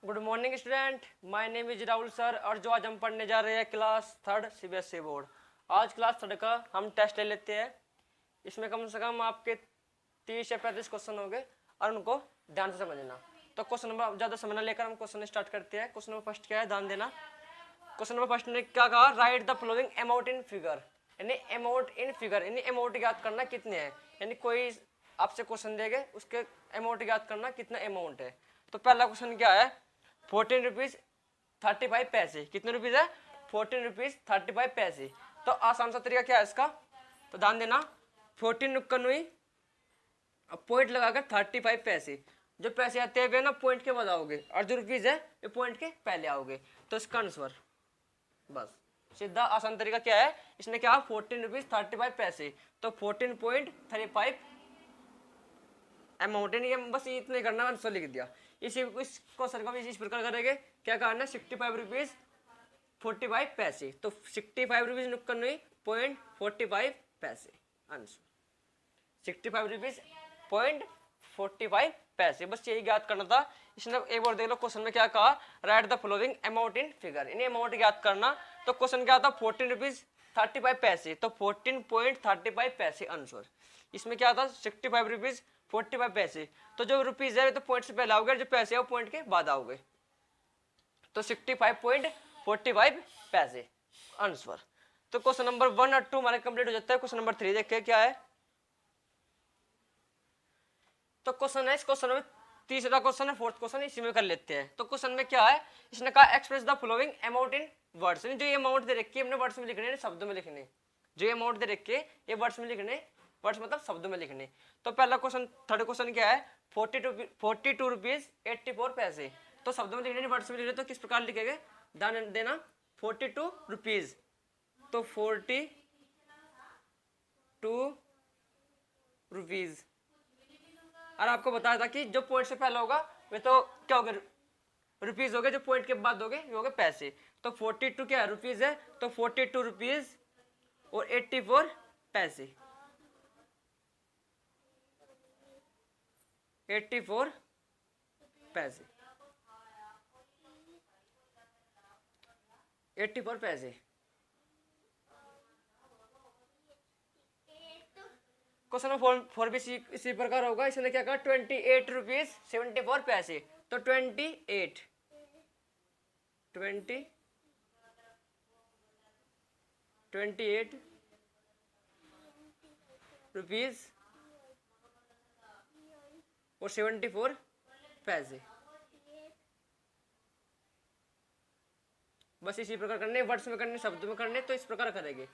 Good morning student, my name is Rahul sir. और जो आज हम पढ़ने जा रहे हैं क्लास थर्ड सीबीएसई बोर्ड। आज क्लास थर्ड का हम टेस्ट ले लेते हैं। इसमें कम से कम आपके 30 या 35 क्वेश्चन होंगे और उनको ध्यान से समझना। तो क्वेश्चन नंबर ज़्यादा समय लेकर हम क्वेश्चन स्टार्ट करते हैं। क्वेश्चन नंबर फर्स्ट क्या है, ध्यान देना। क्वेश्चन नंबर फर्स्ट ने क्या कहा, right the following amount in figure. यानी अमाउंट इन फिगर यानी अमाउंट याद करना कितने हैं। यानी कोई आपसे क्वेश्चन देंगे, उसके अमाउंट याद करना कितना अमाउंट है। तो पहला क्वेश्चन क्या है, 14 रुपीज 35 पैसे। कितने रुपीज है, 14 रुपीज 35 पैसे। तो आसान सा तरीका क्या है इसका, तो ध्यान देना। 14 नुक्कड़ हुई, अब पॉइंट लगाकर 35 पैसे। जो पैसे आते हैं ना पॉइंट के बाद आओगे, और जो रुपीज है ये पॉइंट के पहले आओगे। तो इसका आंसर बस सीधा आसान तरीका क्या है, इसने क्या 14 रुपीज 35 पैसे। तो 14.35 अमाउंट है, बस इतने करना, आंसर लिख दिया। इसी इस क्वेश्चन का भी इस प्रकार करेंगे। क्या कहना है, 65 रुपीज 45 पैसे। तो 65 रुपीज नुक्कड़ हुई 0.45 पैसे। आंसर 65 रुपीज 0.45 पैसे। बस यही याद करना था। इसने एक बार देख लो क्वेश्चन में क्या कहा, right the following amount in figure. इन्हें अमाउंट याद करना। तो क्वेश्चन क्या था, 14 रुपीज 35 पैसे। तो 14.35 पैसे आंसर। इसमें क्या था, 65 रुपीज 45 पैसे। तो जो रुपीज है तो पॉइंट से पहले आओगे, जो पैसे है वो पॉइंट के बाद आओगे। तो 65.45 पैसे आंसर। तो क्वेश्चन नंबर 1 और 2 हमारे कंप्लीट हो जाता है। क्वेश्चन नंबर 3 देखिए क्या है। तो क्वेश्चन है, इस क्वेश्चन में तीसरा क्वेश्चन है, फोर्थ क्वेश्चन इसी में कर लेते हैं। तो क्वेश्चन में क्या है, इसने कहा express the following amount in words. जो ये अमाउंट दे रखी है अपने वर्ड्स में लिखने, शब्दों में लिखने। जो अमाउंट दे रखी है ये वर्ड्स में लिखने, वर्ड्स मतलब शब्दों में लिखने। तो पहला क्वेश्चन, थर्ड क्वेश्चन क्या है, 42 रुपीज 84 पैसे। तो शब्दों में लिखने, वर्ड्स में लिखने। तो किस प्रकार लिखेंगे, ध्यान देना। 42 रुपीज, तो 42 रुपीज। और आपको बताया था कि जो पॉइंट से पहले होगा वे तो क्या होगा, रुपीज हो गए। जो पॉइंट के बाद होगे ये हो गए पैसे। तो 42 क्या है, रुपीज है। तो 42 रुपीज और 84 पैसे। 84 पैसे, 84 पैसे। क्वेश्चन नंबर 4 भी इसी प्रकार होगा। इसने क्या कहा, 28 रुपीज 74 पैसे। तो 28 रुपीज और 74 पैसे। बस इसी प्रकार करने, वर्ड्स में करने, शब्दों में करने। तो इस प्रकार करेंगे।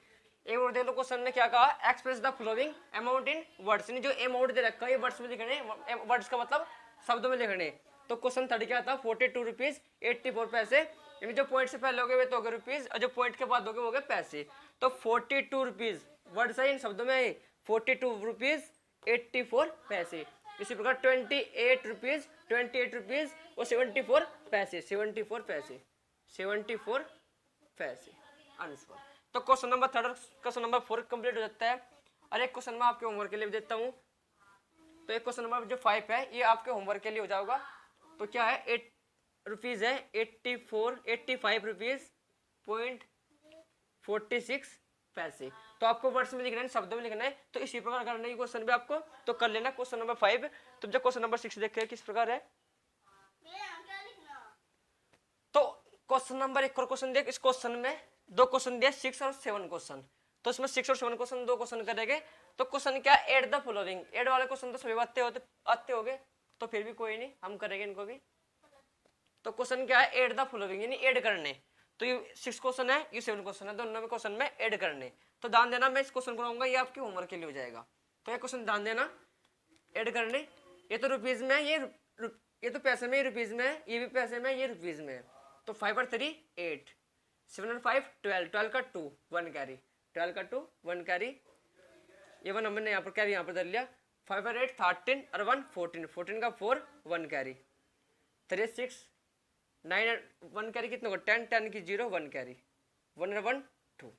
एक और देख लो क्वेश्चन ने क्या कहा, express the following amount in words. जो अमाउंट दे रखा है ये वर्ड्स में लिखने, वर्ड्स का मतलब शब्दों में लिखने। तो क्वेश्चन थर्ड क्या था, 42 रुपीज 84 पैसे। यानी जो पॉइंट से पहले हो गए वे तो हो गए रुपीज, और जो पॉइंट के बाद हो गए वो हो गए पैसे। तो 42 रुपीज वर्ड्स है इन शब्दों में, 42 रुपीज 84 पैसे। इसी प्रकार 28 रुपीज और 74 पैसे। 74 पैसे आंसर। तो क्वेश्चन नंबर 3 और क्वेश्चन नंबर 4 कंप्लीट हो जाता है। और एक क्वेश्चन मैं आपके होमवर्क के लिए भी देता हूँ। तो एक क्वेश्चन नंबर जो 5 है ये आपके होमवर्क के लिए हो जाएगा। तो क्या है, 8 रुपीज है 85 रुपीज 0.46 पैसे। तो आपको वर्ड्स में लिखना है, शब्दों में लिखना है। तो इसी प्रकार करना है क्वेश्चन भी आपको। तो कर लेना क्वेश्चन नंबर 5। तो जब क्वेश्चन नंबर 6 देखिए किस प्रकार है। तो क्वेश्चन नंबर 1 और क्वेश्चन देख, इस क्वेश्चन में 2 क्वेश्चन दिया, 6 और 7 क्वेश्चन। तो इसमें 6 और 7 क्वेश्चन 2 क्वेश्चन करेंगे। तो क्वेश्चन क्या, एड द फॉलोइंग। एड वाले क्वेश्चन तो सभी आते होंगे, तो फिर भी कोई नहीं, हम करेंगे इनको भी। तो क्वेश्चन क्या है, एड द फॉलोइंग यानी ऐड करने। तो ये 6 क्वेश्चन है, ये 7 क्वेश्चन है, दोनों में क्वेश्चन में ऐड करने। तो ध्यान देना, मैं इस क्वेश्चन को लाऊंगा, ये आपके होमवर्क के लिए हो जाएगा। तो ये क्वेश्चन ध्यान देना, ऐड करने। ये तो रुपीज में है, ये तो पैसे में, रुपीज में है, ये भी पैसे में, ये रुपीज में है। तो 5 और 3 8, 7 और 5 12, 12 का 2 1 कैरी, 12 का 2 1 कैरी। ये 1 हमने यहाँ पर कैरी यहाँ पर धर लिया। 5 और 8 13 और 1 14, 14 का 4 1 कैरी। 3 6 9 और 1 कैरी कितने को 10, 10 की 0 1 कैरी, 1 और 1 2।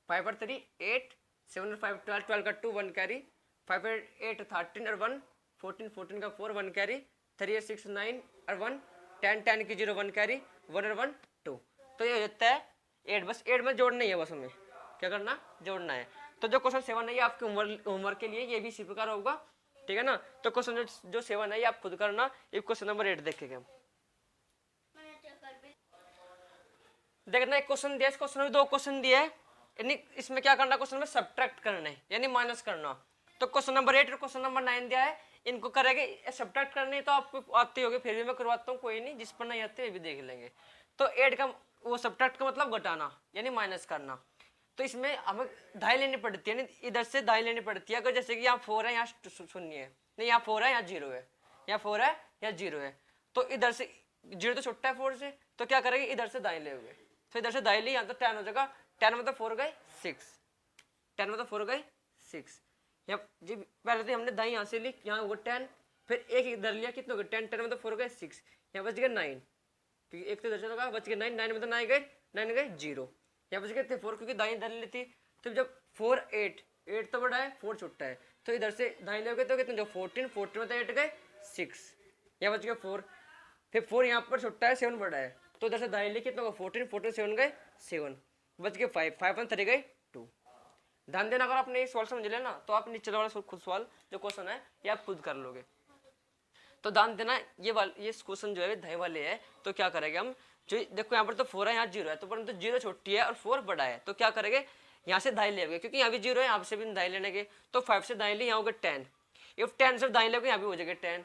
5 और 3 8, 7 और 5 12, 12 का 2 1 कैरी। 5 और 8 13 और 1 14, 14 का 4 1 कैरी। 3 और 6 9 और 1 10 10 की 0 1 कैरी 1 और 1 2, तो ये हो जाता है 8। बस 8 में जोड़ना ही है, बस हमें क्या करना, जोड़ना है। तो जो क्वेश्चन 7 है ये आपके होमवर्क के लिए, ये भी इसी प्रकार होगा, ठीक है ना। तो क्वेश्चन जो 7 है ये आप खुद करना। ये क्वेश्चन नंबर 8 देखेंगे हम। देखना एक क्वेश्चन दिया, इस क्वेश्चन में 2 क्वेश्चन दिया है, यानी इसमें क्या करना, क्वेश्चन में सब्ट्रैक्ट करना है यानी माइनस करना। तो क्वेश्चन नंबर 8 और क्वेश्चन नंबर 9 दिया है, इनको करेंगे सब्ट्रैक्ट करनी, तो आपको आती होगी, फिर भी मैं करवाता हूँ, कोई नहीं, जिस पर नहीं आती भी देख लेंगे। तो 8 का वो सब्ट्रैक्ट का मतलब घटाना यानी माइनस करना। तो इसमें हमें दाई लेनी पड़ती है, इधर से दाई लेनी पड़ती है। अगर जैसे कि यहाँ 4 है, यहाँ शून्य है, नहीं यहाँ 4 है, यहाँ 0 है, यहाँ 4 है, यहाँ 0 है, तो इधर से 0 तो छोटा है 4 से, तो क्या करेंगे, इधर से दाई ले हुए, तो इधर से दाई ली, यहाँ तो 10 हो जाएगा। 10 मतलब 4 गए 6, 10 मतलब 4 गए 6। यहाँ जी पहले तो हमने दाई यहाँ से ली, यहाँ होगा 10, फिर एक इधर लिया, कितने हो गए 10, 10 मतलब 4 गए 6, यहाँ बच गया 9, क्योंकि एक तो इधर चला, बच गया 9, 9 मतलब 9 गए 9 गए 0, यहाँ बच गए थे 4, क्योंकि दाई इधर लेती। तो जब 4 8 8 तो बड़ा है 4 छोटा है, तो इधर से दाई ले गए तो कितने, जो 14 14 मतलब 8 गए 6, यहाँ बच गया 4, फिर 4 यहाँ पर छोटा है 7 बड़ा है, तो इधर से दाई ले कितना होगा 14 14 7 गए 7, बच गए 5 5 3 गए 2। ध्यान देना, अगर आपने ये सवाल समझ लिया ना, तो आप नीचे वाला खुद सवाल जो क्वेश्चन है ये आप खुद कर लोगे। तो ध्यान देना, ये क्वेश्चन जो है दाएं वाले है, तो क्या करेंगे हम, जो देखो यहाँ पर तो 4 है, यहाँ 0 है, तो परंतु 0 छोटी है और 4 बड़ा है, तो क्या करेंगे, यहाँ से दाएं लेंगे, क्योंकि यहाँ भी 0 है, यहाँ से भी दाएं लेने के, तो 5 से दाएं लिए, यहाँ होगा 10, इफ 10 से दाएं लेंगे यहाँ भी हो जाएगा 10,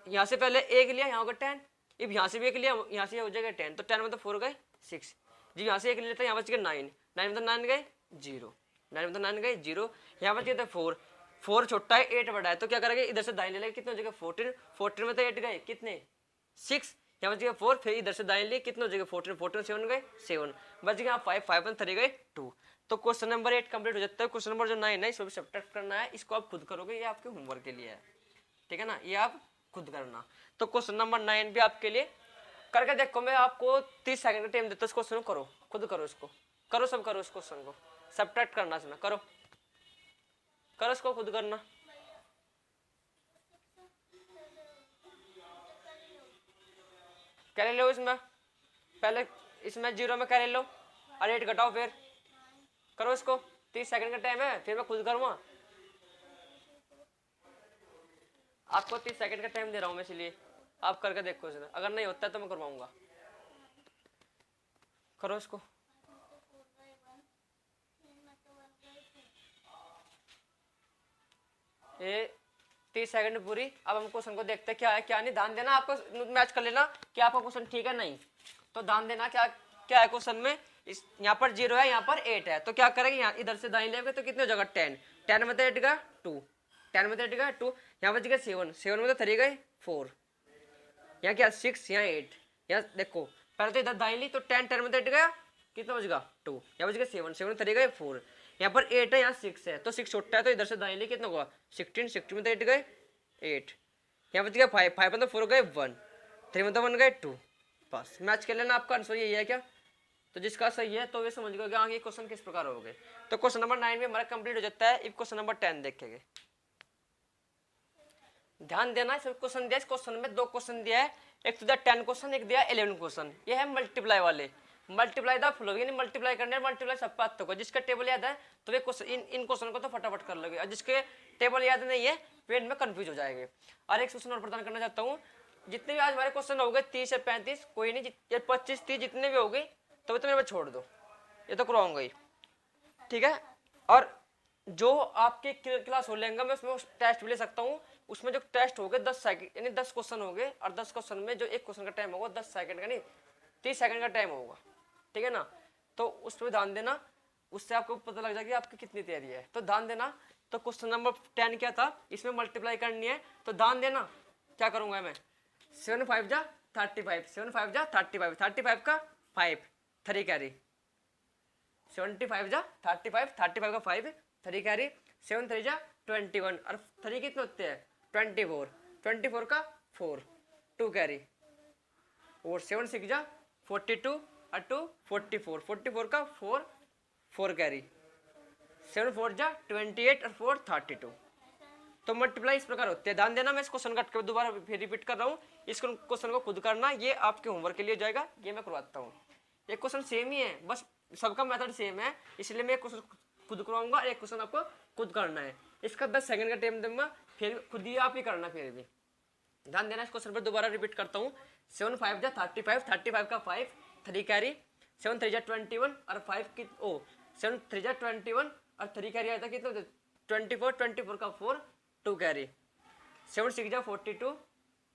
यहाँ से पहले 1 लिया, यहाँ होगा 10, इफ यहाँ से भी 1 लिया, यहाँ से हो जाएगा 10, तो 10 मतलब 4 गए 6, जी यहाँ से 1 लेते हैं, यहाँ बच गया 9, 9 मतलब 9 गए 0, 9 मतलब 9 गए 0, यहाँ बच गया 4, 4 छोटा है 8 बड़ा है, तो क्या करेंगे, इधर से दाएं ले लेंगे, कितने हो जाएगा 14 14 में तो 8 गए कितने 6, यहाँ बच गया 4, फिर इधर से दाएं लिए, कितने हो जाएगा 14 14 7 गए 7, बच गया 5 5 1 3 गए 2। तो क्वेश्चन नंबर 8 कंप्लीट हो जाता है। क्वेश्चन नंबर जो 9 है इसको भी सब्ट्रैक्ट करना है, इसको आप खुद करोगे, ये आपके होमवर्क के लिए है, ठीक है ना, ये आप खुद करना। तो क्वेश्चन नंबर 9 भी आपके लिए करके देखो, मैं आपको 30 सेकंड का टाइम देता हूँ, इस क्वेश्चन को करो, खुद करो, इसको करो, सब करो, इस क्वेश्चन को सब्ट्रैक्ट करना, इसमें करो करो, इसको खुद करना। क्या ले लो इसमें, पहले इसमें 0 में क्या ले लो और 8 घटाओ, फिर करो इसको, 30 सेकंड का टाइम है, फिर मैं खुद करूँगा, आपको 30 सेकंड का टाइम दे रहा हूँ मैं, इसलिए आप करके देखो इसमें, अगर नहीं होता है तो मैं करवाऊंगा, करो इसको। ये 30 सेकंड पूरी। अब हम क्वेश्चन को देखते हैं क्या है क्या नहीं, ध्यान देना, आपको मैच कर लेना कि आपका क्वेश्चन ठीक है नहीं, तो ध्यान देना क्या क्या है क्वेश्चन में। इस यहाँ पर 0 है, यहाँ पर 8 है, तो क्या करेंगे, यहाँ इधर से दाएं लेंगे तो कितने हो जाएगा 10, 10 में तो 8 गया 2, 10 में तो 8 गया 2, यहाँ बच गया 7, 7 में तो 3 गए 4, यहाँ क्या 6, यहाँ 8, यहाँ देखो पहले तो इधर दाएं ली, तो 10 10 में तो 8 गया, कितना बच गया 2, यहाँ बच गया 7, 7 में 3 गए 4, यहाँ पर 8 है, यहाँ 6 है, तो 6 छोटा है, तो इधर से दाएं ली, कितना होगा 16, 16 में तो 8 गए 8, यहाँ बच गया 5, 5 में तो 4 गए 1, 3 में तो 1 गए 2, बस मैच कर लेना, आपका आंसर यही है क्या। तो जिसका सही है तो वे समझ गए हाँ ये क्वेश्चन किस प्रकार हो गए। तो क्वेश्चन नंबर 9 में हमारा कंप्लीट हो जाता है। अब क्वेश्चन नंबर 10 देखेंगे, ध्यान देना, इस क्वेश्चन दिया, इस क्वेश्चन में 2 क्वेश्चन दिया है, एक तो दिया 10 क्वेश्चन, एक दिया 11 क्वेश्चन, ये है मल्टीप्लाई वाले, मल्टीप्लाई द फॉलोइंग, यानी मल्टीप्लाई करने, मल्टीप्लाई सब पात होगा, जिसका टेबल याद है तो वे क्वेश्चन इन क्वेश्चन को तो फटाफट कर लोगे, और जिसके टेबल याद नहीं है वे इनमें कंफ्यूज हो जाएंगे। और एक क्वेश्चन और प्रदान करना चाहता हूँ, जितने भी आज हमारे क्वेश्चन हो गए 30 या 35, कोई नहीं, 25 30 जितने भी हो गए तो वे तो मेरे छोड़ दो, ये तो करवाऊंगा ही, ठीक है। और जो आपके क्लास हो लेंगे मैं उसमें टेस्ट भी ले सकता हूँ, उसमें जो टेस्ट हो गए 10 सेकंड यानी 10 क्वेश्चन हो गए, और 10 क्वेश्चन में जो एक क्वेश्चन का टाइम होगा 10 सेकंड का नहीं 30 सेकंड का टाइम होगा, ठीक है ना। तो उस पर ध्यान देना, उससे आपको पता लग जाएगा आपकी कितनी तैयारी है, तो ध्यान देना। तो क्वेश्चन नंबर 10 क्या था, इसमें मल्टीप्लाई करनी है, तो ध्यान देना क्या करूंगा मैं, 7 5 जा 35, 7 5 जा 35, 35 का 5 3 कैरी, 75 जा 35, 35 का 5 3 कैरी, 7 3 जा 21, और 3 कितने होते हैं 24, 24 का 4 2 कैरी, और 7 6 जा 42 और 2 44, 44 का 4 4 कैरी, 7 4 जा 28 और 4 32। तो मल्टीप्लाई इस प्रकार होते हैं। ध्यान देना, मैं इस क्वेश्चन कट कर दोबारा फिर रिपीट कर रहा हूँ, इस क्वेश्चन को खुद करना, ये आपके होमवर्क के लिए हो जाएगा, ये मैं करवाता हूँ। ये क्वेश्चन सेम ही है, बस सबका मेथड सेम है, इसलिए मैं क्वेश्चन खुद करवाऊंगा, एक क्वेश्चन आपको खुद करना है। इसका 10 सेकंड का टाइम दूंगा, फिर खुद ही आप ही करना। फिर भी ध्यान देना, इस क्वेश्चन पर दोबारा रिपीट करता हूँ। 7 5 जा 35, 35 का 5 3 कैरी, 7 3 जा 21 और 5 की 7 3 जा 21 और 3 कैरी आया था कितना 24, 24 का 4 2 कैरी, 7 6 जा 42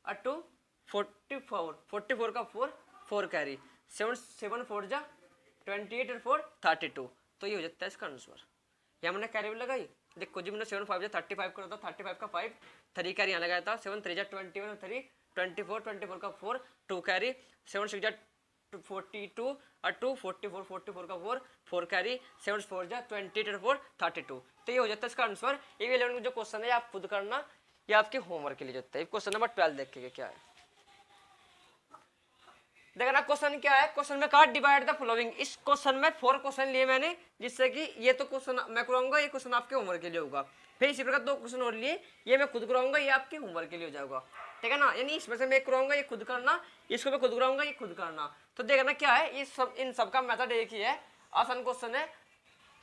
और 2 44, 44 का 4 4 कैरी, 7 7 4 जा 28 और 4 32। तो ये हो जाता है इसका आंसर। यहाँ मैंने कैरी भी लगाई, देखो जी मैंने 7 5 जा 35 करा था, 35 का 5 3 कैरी यहाँ लगाया था, 7 3 जा 21 और 3 24, 24 का 4 2 कैरी, 7 6 जा 42 और 2 44, 44 का 4 4 कैरी, 7 4 जा 28 और 4 32। तो ये हो जाता है इसका आंसर। ये 11 जो क्वेश्चन है आप खुद करना, ये आपके होमवर्क के लिए जाता है। क्वेश्चन नंबर 12 देखिए क्या है। देखना क्वेश्चन क्या है, क्वेश्चन में कहा डिवाइड द फॉलोइंग। इस क्वेश्चन में 4 क्वेश्चन लिए मैंने, जिससे कि ये तो क्वेश्चन मैं कराऊंगा, ये क्वेश्चन आपके होमवर्क के लिए होगा। फिर इसी प्रकार 2 क्वेश्चन और लिए, ये मैं खुद कराऊंगा, ये आपके होमवर्क के लिए हो जाएगा, ठीक है ना। यानी इसमें से मैं कराऊंगा, ये खुद करना, इसको मैं खुद कराऊंगा, ये खुद करना। तो देखना क्या है, ये सब इन सबका मेथड एक ही है, आसान क्वेश्चन है।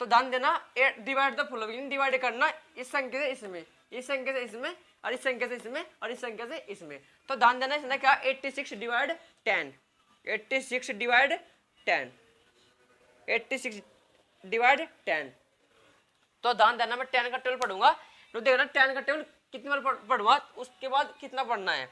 तो ध्यान देना, डिवाइड द फॉलोइंग, डिवाइड करना इस संख्या से इसमें, इस संख्या से इसमें और इस संख्या से इसमें और इस संख्या से इसमें। तो ध्यान देना इसमें क्या 86 डिवाइड 10, 86 डिवाइड 10, 86 डिवाइड 10। तो ध्यान देना, मैं 10 का टेबल पढ़ूंगा, तो देखना 10 का टेबल कितनी बार पढ़ूंगा, उसके बाद कितना पढ़ना है।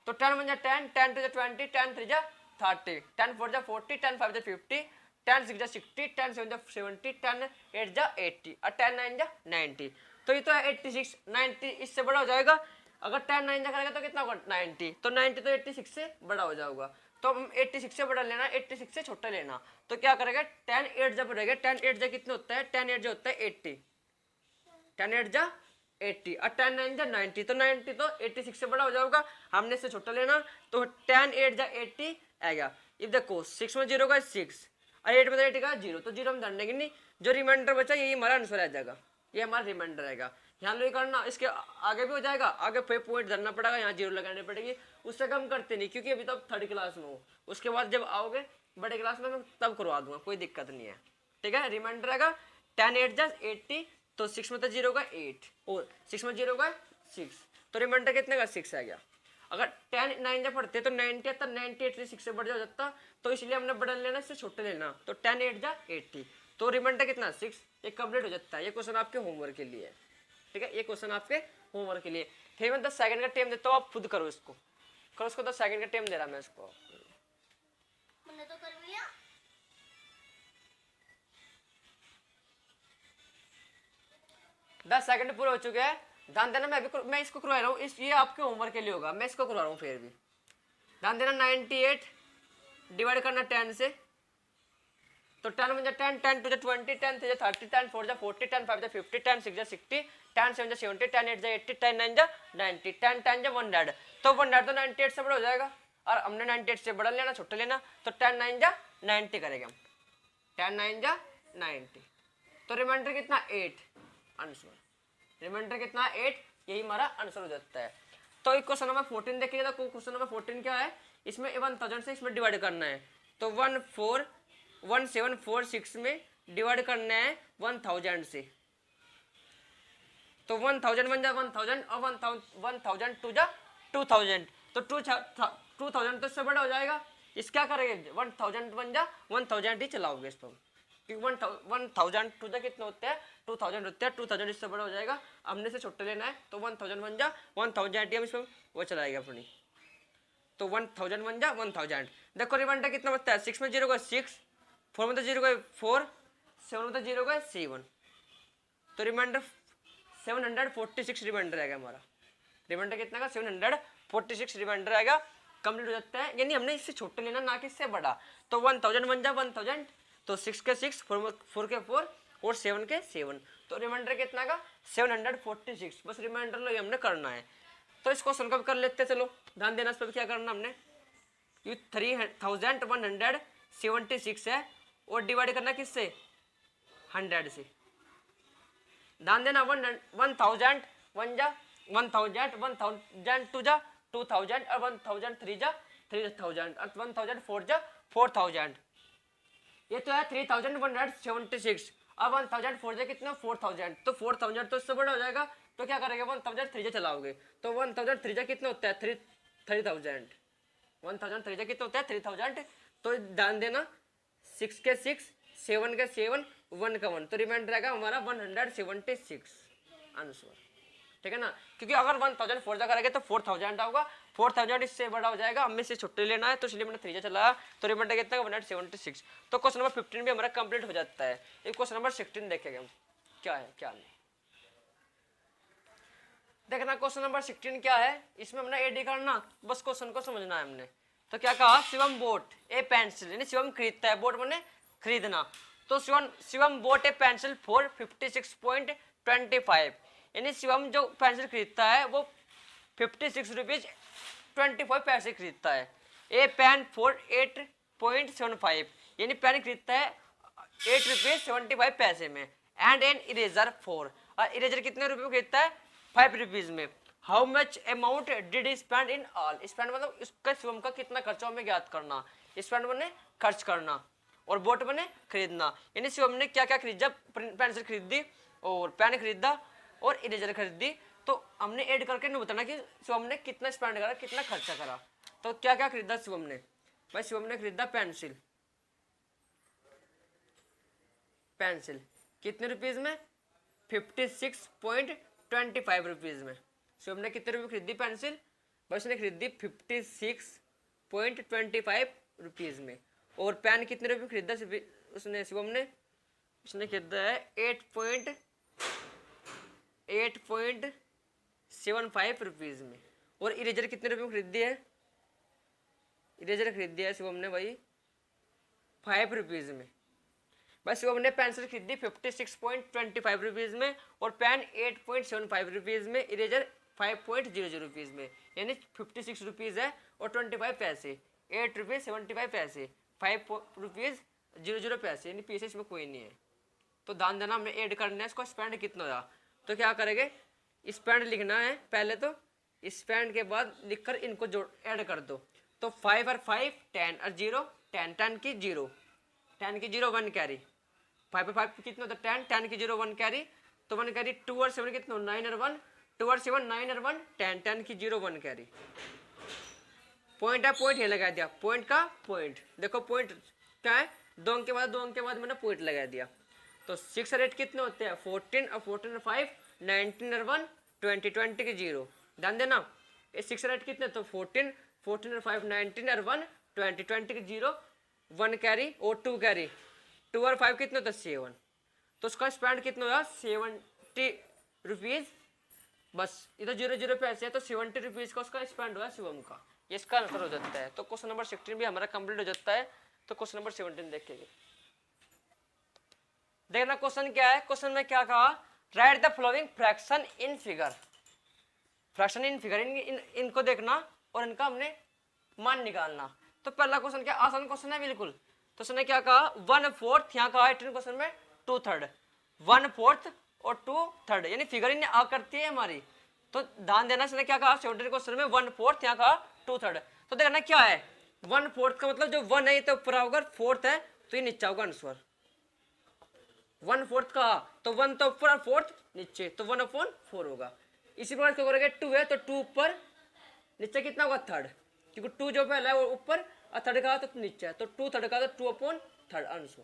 तो 10 1 जा 10, 10 2 जा 20, 10 3 जा 30, 10 4 जा 40, 10 5 जा 50, 10 6 जा 60, 10 7 जा 70, 10 8 जा 80 और 10 9 जा 90। तो ये तो है 86, 90 इससे बड़ा हो जाएगा। अगर 10 9 जा करेगा तो कितना होगा 90, तो 90 तो 86 से बड़ा हो जाएगा। तो 86 से बड़ा लेना, 86 से छोटा लेना। तो क्या करेगा 10 8 जा बढ़ेगा, 10 8 जा कितना होता है, 10 8 जा होता है 80, 10 8 जा 80 और 10 9 जा 90, तो 90 तो 86 से बड़ा हो जाएगा, हमने इससे छोटा लेना। तो 10 8 जा 80 आएगा। अब देखो 6 में 0 का 6 और 8 में 80 का 0, तो 0 हम धरने की नहीं, जो रिमाइंडर बचा यही हमारा आंसर आ जाएगा, ये हमारा रिमाइंडर आएगा। ध्यान लो करना, इसके आगे भी हो जाएगा, आगे पे पॉइंट धरना पड़ेगा, यहाँ 0 लगाने पड़ेगी, उससे कम करते नहीं, क्योंकि अभी तो आप 3rd क्लास में हो। उसके बाद जब आओगे बड़े क्लास में मैं तब करवा दूंगा, कोई दिक्कत नहीं है, ठीक है। रिमाइंडर आएगा 10 8 जा 80, तो 6 में तो 0 का 8 और 6 में 0 का 6, तो रिमाइंडर कितने का 6 आ गया। अगर 10 9 जा पढ़ते तो 90 आता, 98 से 6 से बढ़ जाता, तो इसलिए हमने बड़ा लेना, इससे छोटे लेना। तो 10 8 जा 80, तो रिमाइंडर कितना 6, ये कंप्लीट हो जाता है। ये क्वेश्चन आपके होमवर्क के लिए है, ठीक है, ये क्वेश्चन आपके होमवर्क के लिए। फिर मैं 10 सेकंड का टाइम देता हूँ, आप खुद करो इसको, करो इसको, 10 सेकंड का टाइम दे रहा मैं इसको। मैंने तो कर लिया। 10 सेकंड पूरे हो चुके हैं। ध्यान देना, मैं इसको करवा रहा हूँ, ये आपके होमवर्क के लिए होगा, मैं इसको करवा रहा हूँ। फिर भी ध्यान देना, 98 डिवाइड करना 10 से, तो 10 1 जा 10, 10 2 जा 20, 10 3 जा 30, 10 4 जा 40, 10 5 जा 50, 10 6 जा 60, 10 7 जा 70, 10 8 जा 80, 10 9 जा 90, 10 10 जा 100, तो 100 तो 98 से बड़ा हो जाएगा, और हमने 98 से बड़ा लेना, छोटा लेना, तो 10 9 जा 90 करेंगे हम, 10 9 जा 90, तो रिमाइंडर कितना 8 आंसर, रिमाइंडर कितना 8, यही हमारा आंसर हो जाता है। तो क्वेश्चन नंबर 14 देखिएगा, तो क्वेश्चन नंबर 14 क्या है, इसमें 1000 से इसमें डिवाइड करना है, तो 1746 में डिवाइड करना है 1000 से, तो 1000 1 जा 1000 और 1000 2 जा 2000, तो 2000 तो इससे बड़ा हो जाएगा। इस क्या करेंगे 1000 1 जा 1000 ही चलाओगे इस पर, क्योंकि 1000 2 जा कितना होता है 2000 होता है, 2000 इससे बड़ा हो जाएगा, हमने से छोटा लेना है, तो 1000 1 जा 1000 हम इसमें वो चलाएगा अपनी, तो 1000 1 जा 1000। देखो रिमाइंडर कितना बचता है, 6 में 0 का 6, 4 में तो 0 का 4, 7 में तो 0 का 7, तो रिमाइंडर 746 रिमाइंडर आएगा हमारा। रिमाइंडर कितना का 746 रिमाइंडर आएगा, कंप्लीट हो जाता है। यानी हमने इससे छोटा लेना, ना कि इससे बड़ा। तो 1000 1 जा 1000, तो 6 के 6, 4 के 4 और 7 के 7, तो रिमाइंडर कितना का 746। बस रिमाइंडर लो, ये हमने करना है। तो इस क्वेश्चन को भी कर लेते हैं, चलो ध्यान देना, इस पर क्या करना हमने, ये 3176 है और डिवाइड करना किससे 100 से। ध्यान देना 1000 1 जा 1000, 1000 टू जा 2000 और 1000 3 जा 3000 और 1000 4 जा 4000। ये तो है 3176 अब 1000 4 जा कितना 4000, तो 4000 तो इससे बड़ा हो जाएगा, तो क्या करेंगे 1000 3 जा चलाओगे तो 1000 3 जा कितना होता है 3000, 1000 3 जा कितना होता है 3000। तो ध्यान देना 6 के 6, 7 के 7, 1 का 1, तो रिमाइंडर रहेगा हमारा 176 आंसर, ठीक है ना। क्योंकि अगर 1000 4 जा करेंगे तो 4000 होगा, 4000 इससे बड़ा हो जाएगा, हमें से छुट्टी लेना है तो इसलिए मैंने 3 जा चलाया, तो रिमाइंडर कितना 176। तो क्वेश्चन नंबर 15 भी हमारा कंप्लीट हो जाता है। एक क्वेश्चन नंबर 16 देखेंगे हम क्या है क्या नहीं। देखना क्वेश्चन नंबर 16 क्या है, इसमें हमने एडी करना, बस क्वेश्चन को समझना है हमने। तो क्या कहा, शिवम बोट ए पेंसिल, यानी शिवम खरीदता है, बोट मैंने खरीदना, तो Shivam boat A pencil for 56.25, यानी शिवम जो पेंसिल खरीदता है वो 56 रुपीज 25 पैसे खरीदता है। ए पेन फॉर 8.75, यानी पेन खरीदता है 8 रुपीज 75 पैसे में। And an eraser for, eraser कितने रुपए में खरीदता है 5 रुपीज में। How much amount did he spend in all, spend मतलब इसका शिवम का कितना खर्चा हमें ज्ञात करना, स्पेंड मैंने खर्च करना और बोट मैंने खरीदना, यानी शिवम ने क्या क्या खरीदा, पेंसिल खरीदी और पेन खरीदा और इरेजर खरीदी, तो हमने ऐड करके नहीं बताना कि शिवम ने कितना स्पेंड करा कितना खर्चा करा। तो क्या क्या खरीदा शिवम ने, भाई शिवम ने खरीदा पेंसिल, पेंसिल कितने रुपीज में 56.25 रुपीज में। शिवम ने कितने रुपए खरीदी पेंसिल, भाई उसने खरीदी 56.25 रुपीज में। और पेन कितने रुपए खरीदा उसने शिवम ने, उसने खरीदा है 8.75 रुपीज में। और इरेजर कितने रुपए में खरीदी है, इरेजर खरीदी है शिवम ने भाई 5 रुपीज में। बस शिवम ने पेंसिल खरीदी 56.25 रुपीज में और पेन 8.75 रुपीज में, इरेजर 5.00 रुपीज में, यानी 56 रुपीज है और 25 पैसे, 8 रुपीज 75 पैसे, 5 रुपीज 00 पैसे, यानी पैसे इसमें कोई नहीं है। तो ध्यान देना हमने ऐड करना है, इसको स्पेंड कितना होगा, तो क्या करेंगे स्पेंड लिखना है पहले, तो स्पेंड के बाद लिखकर इनको जोड़ ऐड कर दो। तो 5 और 5 10 और 0 10, 10 की 0 1 कैरी, 5 और 5 कितना होता है 10, 10 की 0 1 कैरी, तो 1 कैरी, 2 और 7 कितना 9 और 1, 2 और 7 9 और 1 10, 10 की 0 1 कैरी। पॉइंट है, पॉइंट ये लगा दिया, पॉइंट का पॉइंट, देखो पॉइंट क्या है 2 अंक के बाद 2 अंक के बाद मैंने पॉइंट लगा दिया। तो 6 और 8 कितने होते हैं 14 और 14 और 5 19 और 1 20, 20 की 0, ध्यान देना ये 6 और 8 कितने, तो 14 और 5 19 और 1 20, 20 की 0 1 कैरी और 2 कैरी, 2 और 5 कितने होता है 7, तो उसका स्पेंड कितना होगा 70 रुपीज, बस इधर 00 पैसे है तो 70 रुपीज का उसका स्पेंड हुआ शिवम का, ये इसका आंसर हो जाता है। तो क्वेश्चन नंबर 16 भी हमारा कंप्लीट हो जाता है। तो क्वेश्चन नंबर 17 देखेंगे, देखना क्वेश्चन क्या है, क्वेश्चन में क्या कहा, right the following fraction in figure, fraction in figure, इनको देखना और इनका हमने मान निकालना। तो पहला क्वेश्चन क्या आसान क्वेश्चन है बिल्कुल, तो उसने क्या कहा 1/4, यहाँ कहा 18 क्वेश्चन में 2/3, 1/4 और 2/3, यानी फिगर इन आ करती है हमारी। तो ध्यान देना इसने क्या कहा 17 क्वेश्चन में 1/4, यहाँ कहा 2/3, तो देखना क्या है 1/4 का मतलब जो 1 है ये तो ऊपर होगा, 4th है तो ये नीचे होगा आंसर। 1/4 का तो 1 तो ऊपर और 4th नीचे, तो 1/4 होगा। इसी प्रकार क्या करेंगे 2 है तो 2 ऊपर, नीचे कितना होगा 3rd, क्योंकि 2 जो पहला है वो ऊपर और 3rd का तो नीचे है, तो 2/3 का तो 2/3 आंसर।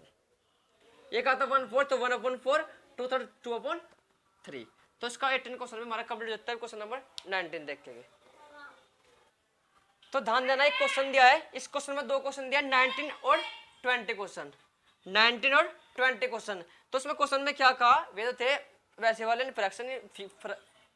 ये कहा था 1/4 तो 1/4, 2/3 2/3, तो इसका 18 क्वेश्चन में हमारा कंप्लीट होता है। क्वेश्चन नंबर 19 देखेंगे, तो ध्यान देना एक क्वेश्चन दिया है, इस क्वेश्चन में 2 क्वेश्चन दिया 19 और 20 क्वेश्चन, 19 और 20 क्वेश्चन। तो उसमें क्वेश्चन में क्या कहा, वे तो थे वैसे वाले ने फ्रैक्शन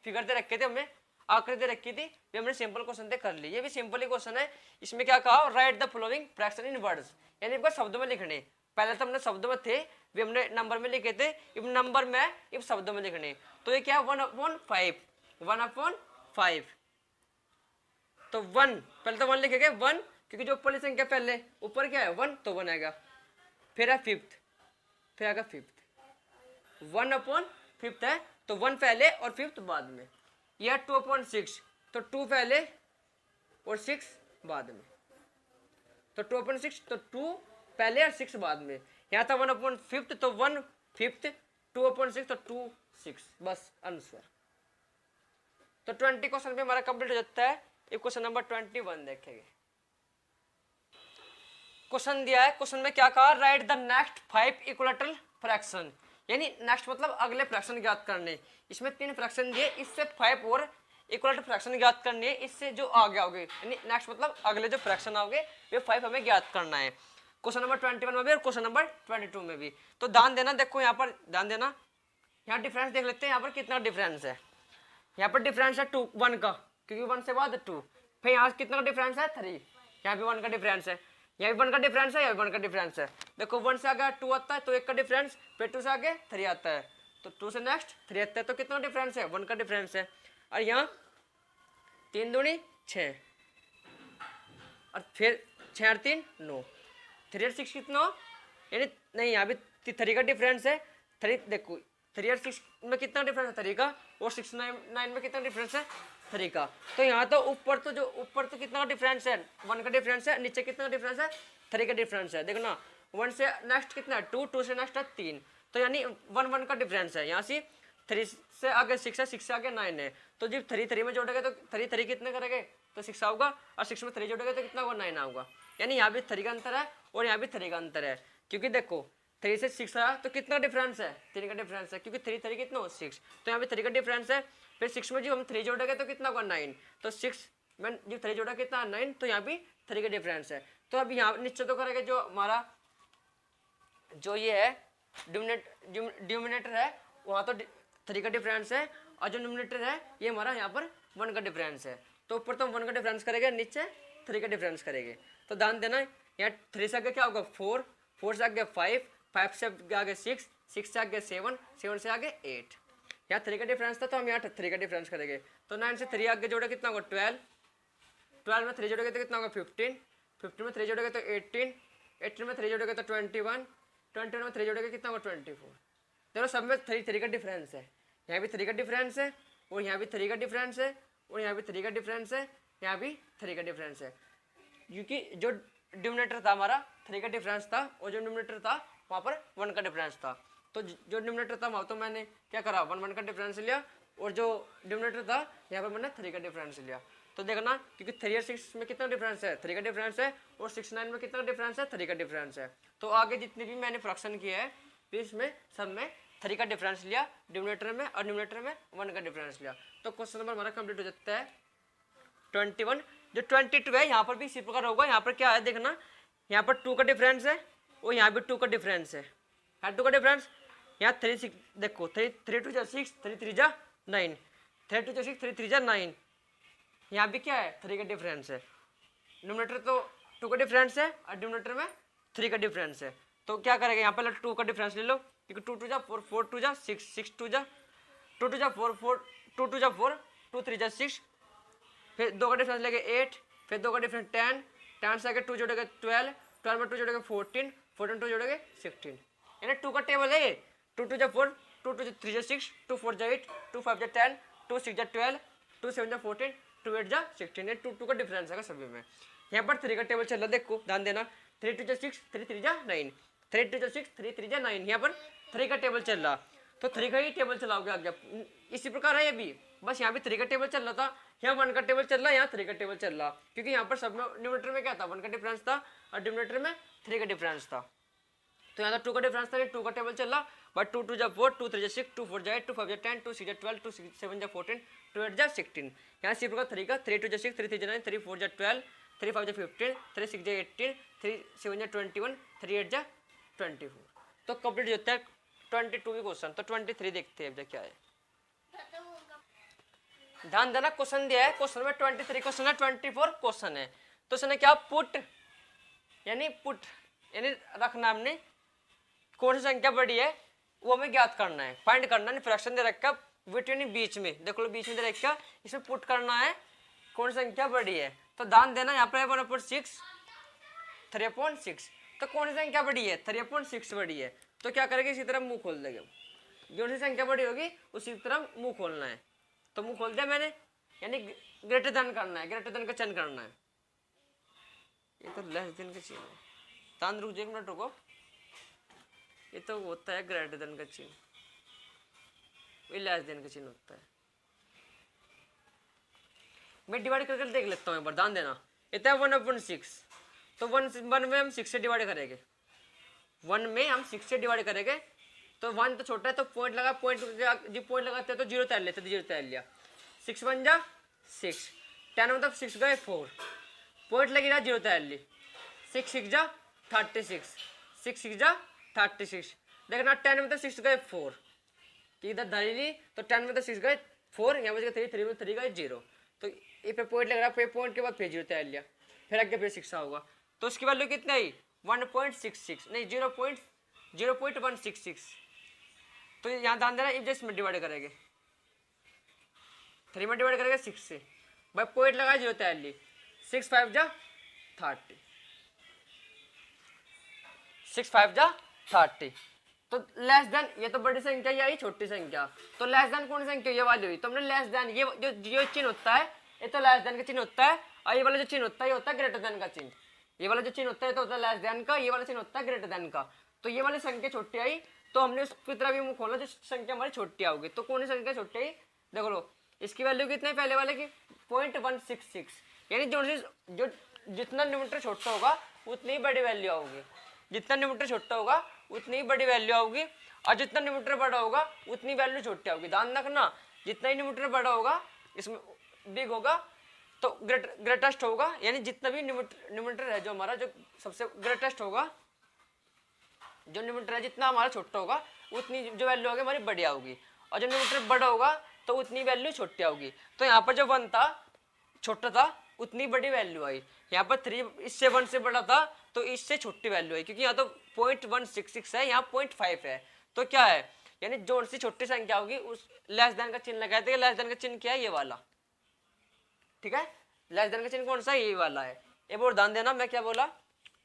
फिगर दे रखे थे, हमें आकृति रखी थी, वे हमने सिंपल क्वेश्चन दे कर ली, ये भी सिंपल ही क्वेश्चन है। इसमें क्या कहा right the following fraction in words, यानी इनको शब्दों में लिखने, पहले तो हमने शब्दों में थे वे हमने नंबर में लिखे थे, अब नंबर में अब शब्दों में लिखने। तो ये क्या 1/5, 1/5, तो 1 पहले तो 1 लिखेंगे 1, क्योंकि जो ऊपर संख्या पहले ऊपर क्या है 1 तो 1 आएगा, फिर है 5th, फिर आएगा 5th, 1/5 है तो 1 पहले और 5th बाद में, यह 2/6, तो 2 पहले और 6 बाद में, तो 2/6, तो 2 पहले और 6 बाद में। यहाँ था 1/5, तो 1/5, 2/6, तो 2 6, बस आंसर। तो 20 क्वेश्चन पे हमारा कंप्लीट हो जाता है। ये क्वेश्चन नंबर 21 देखेंगे। क्वेश्चन दिया है, क्वेश्चन में क्या कहा, right the next 5 equilateral fraction, यानी नेक्स्ट मतलब अगले फ्रैक्शन ज्ञात करने। इसमें 3 फ्रैक्शन दिए, इससे 5 और इक्वलेटरल फ्रैक्शन ज्ञात करनी है, इससे जो आगे आओगे, यानी नेक्स्ट मतलब अगले जो फ्रैक्शन आओगे वे 5 हमें ज्ञात करना है। क्वेश्चन नंबर 21 में भी और क्वेश्चन नंबर 22 में भी। तो ध्यान देना, देखो यहाँ पर ध्यान देना, यहाँ डिफरेंस देख लेते हैं, यहाँ पर कितना डिफरेंस है। यहाँ पर डिफरेंस है 2 1 का, क्योंकि 1 से बाद 2। फिर यहाँ कितना डिफरेंस है 3, यहाँ भी 1 का डिफरेंस है, यहाँ भी 1 का डिफरेंस है, यहाँ भी 1 का डिफरेंस है। देखो 1 से आगे 2 आता है तो 1 का डिफरेंस, फिर 2 से आगे 3 आता है, तो 2 से नेक्स्ट 3 आता है, तो कितना डिफरेंस है 1 का डिफरेंस है। और यहाँ 3 दूनी 6, और फिर 6 और 3 9, 3 और 6 कितना, यानी नहीं यहाँ भी 3 का डिफरेंस है। 3 देखो 3 और 6 में कितना डिफरेंस है 3 का, और 6 9 में कितना डिफरेंस है 3 का। तो यहाँ तो ऊपर तो कितना डिफरेंस है 1 का डिफरेंस है, नीचे कितना डिफरेंस है 3 का डिफरेंस है। देखो ना 1 से नेक्स्ट कितना है 2, 2 से नेक्स्ट है 3, तो यानी 1 1 का डिफरेंस है। यहाँ से 3 से आगे 6 है, 6 से आगे 9 है, तो जब 3 3 में जोड़ेगा तो 3 3 कितने करेंगे तो 6 आऊगा, और 6 में 3 जोड़ेगा तो कितना होगा 9 आऊगा। यानी यहाँ भी 3 का अंतर है और यहाँ भी 3 का अंतर है, क्योंकि देखो 3 से 6 आया तो कितना डिफरेंस है 3 का डिफरेंस है, क्योंकि 3 3 कितना हो 6, तो यहाँ भी 3 का डिफरेंस है। फिर 6 में जो हम 3 जोड़ेंगे तो कितना होगा 9, तो 6 में जो 3 जोड़ा कितना 9, तो यहाँ भी 3 का डिफरेंस है। तो अब यहाँ नीचे तो करेंगे जो हमारा जो ये है डिनोमिनेटर है वहाँ तो 3 का डिफरेंस है, और जो न्यूमरेटर है ये हमारा यहाँ पर 1 का डिफरेंस है। तो ऊपर तो 1 का डिफरेंस करेंगे, नीचे 3 का डिफरेंस करेंगे। तो ध्यान देना यहाँ 3 से आगे क्या होगा 4, 4 से आगे 5, 5 से आगे 6, 6 से आगे 7, 7 से आगे 8। यहाँ 3 का डिफरेंस था तो हम यहाँ 3 का डिफरेंस करेंगे। तो 9 से 3 आगे जोड़े कितना होगा 12, 12 में 3 जोड़ेगा तो कितना होगा 15, 15 में 3 जोड़ेगा तो 18, 18 में 3 जोड़ेगा तो 21, 21 में 3 जोड़ेगा कितना होगा 24। देखो सब में 3 का डिफरेंस है, यहाँ भी 3 का डिफरेंस है, और यहाँ भी 3 का डिफरेंस है, और यहाँ भी 3 का डिफरेंस है, यहाँ भी 3 का डिफरेंस है। क्योंकि जो डिनोमिनेटर था हमारा 3 का डिफरेंस था, और जो न्यूमरेटर था वहाँ पर 1 का डिफरेंस था। तो जो डिनोमिनेटर था वहाँ तो मैंने क्या करा 1 का डिफरेंस लिया, और जो डिनोमिनेटर था यहाँ पर मैंने 3 का डिफरेंस लिया। तो देखना क्योंकि 3 और 6 में कितना डिफरेंस है 3 का डिफरेंस है, और 6 9 में कितना डिफरेंस है 3 का डिफरेंस है। तो आगे जितने भी मैंने फ्रैक्शन किए हैं इसमें सब में 3 का डिफरेंस लिया डिनोमिनेटर में, और न्यूमरेटर में 1 का डिफरेंस लिया। तो क्वेश्चन नंबर हमारा कंप्लीट हो जाता है 21। जो 22 है यहाँ पर भी इसी प्रकार होगा। यहाँ पर क्या है देखना, यहाँ पर 2 का डिफरेंस है, और यहाँ भी 2 का डिफरेंस है। यहाँ 2 का डिफरेंस, यहाँ 3 6 देखो 3 2 जा 6, 3 3 जा 9, 3 2 जा 6, 3 3 जा 9। यहाँ भी क्या है 3 का डिफरेंस है। न्यूमरेटर तो 2 का डिफरेंस है, और डिनोमिनेटर में 3 का डिफरेंस है। तो क्या करेंगे यहाँ पहले 2 का डिफरेंस ले लो, क्योंकि 2 2 जा 4, 4 2 जा 6, 6 2 जा 2 2 जा 4, 4 2 2 जा 4, 2 3 जा 6, फिर 2 का डिफरेंस लेके 8, फिर 2 का डिफरेंस 10, 10 से आगे 2 जोड़ेगा 12, 12 में 2 जोड़ेगा 14, 14 2 जोड़ेगे 16। यानी 2 का टेबल है ये, 2 2 जा 4, 2 2 3 जा 6, 2 4 जा 8, 2 5 जा 10, 2 6 जा 12, 2 7 जा 14, 2 8 जा 16। ये 2 का डिफरेंस है सभी में। यहाँ पर 3 का टेबल चल रहा है, देखो ध्यान देना 3 2 जा 6, 3 3 जा 9, 3 2 जा 6, 3 3 जा 9। यहाँ पर 3 का टेबल चल रहा, तो 3 का ही टेबल चलाओगे आगे। इसी प्रकार है ये भी, बस यहाँ भी 3 का टेबल चल रहा था, यहाँ 1 का टेबल चल रहा है, यहाँ 3 का टेबल चल रहा, क्योंकि यहाँ पर सब में न्यूमरेटर में क्या था 1 का डिफरेंस था, और डिनोमिनेटर में 3 का डिफरेंस था। तो यहाँ तो 2 का डिफरेंस था, 2 का टेबल चल रहा, बट 2 2 जा 4, 2 3 जा 6, 2 4 जा 8, 2 5 जा 10, 2 6 जा 12, 2 7 जा 14, 2 8 जा 16। यहाँ इसी प्रकार 3 का 3 2 जा 6, 3 3 जा 9, 3 4 जा 12, 3 5 जा 15, 3 6 जा 18, 3 7 जा 21, 3 8 जा 24। तो कंप्लीट होता है 22 की क्वेश्चन। तो 23 देखते हैं अब क्या है। ध्यान देना क्वेश्चन दिया है, क्वेश्चन में 23 क्वेश्चन है, 24 क्वेश्चन है। तो उसने क्या पुट यानी रखना, हमने कौन सी संख्या बड़ी है वो हमें ज्ञात करना है, फाइंड करना है। फ्रैक्शन दे रखा बिटवीन बीच में, देखो लो बीच में दे रखा, इसमें पुट करना है कौन सी संख्या बड़ी है। तो ध्यान देना यहाँ पर 1/6, 3/6, तो कौन सी संख्या बड़ी है 3/6 बड़ी है। तो क्या करेंगे इसी तरह मुंह खोल देंगे, जो सी संख्या बड़ी होगी उसी तरह मुंह खोलना है। तो मुंह खोल दिया मैंने, यानी ग्रेटर देन करना है, ग्रेटर देन का चिन्ह करना है। ये तो लेस देन का चिन्ह है। तान रुक जाओ, एक मिनट रुको, ये तो होता है ग्रेटर देन का चिन्ह, ये लेस देन का चिन्ह होता है। मैं डिवाइड करके देख लेता हूँ एक बार, ध्यान देना। इतना 1/6, तो 1 में हम 6 से डिवाइड करेंगे, 1 में हम 6 से डिवाइड करेंगे, तो 1 तो छोटा है तो पॉइंट लगा, पॉइंट जो पॉइंट लगाते हैं तो 0 तैर लेते, तो 0 तैर लिया। 6 1 जा 6, 10 मतलब 6 गए 4, पॉइंट लगी रहा 0 तैर ली। 6 6 जा 36, 6 6 जा 36, देखना 10 में तो 6 गए 4, कि इधर धरी ली तो 10 में तो 6 गए 4, यहाँ पे 3, 3 में 3 गए 0, तो ये पे पॉइंट लग रहा है, फिर पॉइंट के बाद फिर 0 तैर लिया, फिर आगे फिर 6 होगा, तो उसकी वैल्यू कितना ही 1.66 नहीं 0.166। तो यहाँ ध्यान देना, इफ में डिवाइड करेंगे, 3 में डिवाइड करेंगे 6 से, भाई पॉइंट लगा 0 तैर ली, 6 5 जा 30, 6 5 जा 30, तो लेस देन, ये तो बड़ी संख्या या ये छोटी संख्या, तो लेस देन कौन सी संख्या ये वाली हुई, तो हमने लेस देन, ये जो चिन्ह होता है ये तो लेस देन का चिन्ह होता है, और ये वाला जो चिन्ह होता है ये होता है ग्रेटर देन का चिन्ह, ये वाला जो चिन्ह होता है तो होता है लेस देन का, ये वाला चिन्ह होता है ग्रेटर देन का। तो ये वाली संख्या छोटी आई तो हमने उसकी तरफ भी मुंह खोला, जो संख्या हमारी छोटी आओगी, तो कौन सी संख्या छोटी आई, देखो लो इसकी वैल्यू कितनी है पहले वाले की 0.166, यानी जो जितना न्यूमरेटर छोटा होगा उतनी बड़ी वैल्यू आओगी, जितना न्यूमरेटर छोटा होगा उतनी बड़ी वैल्यू आओगी, और जितना न्यूमरेटर बड़ा होगा उतनी वैल्यू छोटी आओगी। ध्यान रखना, जितना ही न्यूमरेटर बड़ा होगा इसमें बिग होगा तो ग्रेटेस्ट होगा, यानी जितना भी न्यूमरेटर है जो हमारा जो सबसे ग्रेटेस्ट होगा, जो न्यूमरेटर है जितना हमारा छोटा होगा उतनी जो वैल्यू होगी हमारी बड़ी आओगी, और जो न्यूमरेटर बड़ा होगा तो उतनी वैल्यू छोटी आओगी। तो यहाँ पर जो 1 था छोटा था उतनी बड़ी वैल्यू आई, यहाँ पर 3 इससे 1 से बड़ा था तो इससे छोटी वैल्यू आई, क्योंकि यहाँ तो 0.166 है, यहाँ 0.5 है, तो क्या है, यानी जो सी छोटी संख्या होगी उस लेस देन का चिन्ह लगाते हैं। लेस देन का चिन्ह क्या है, ये वाला, ठीक है, लेस देन का चिन्ह कौन सा है, ये वाला है। एक बार ध्यान देना, मैं क्या बोला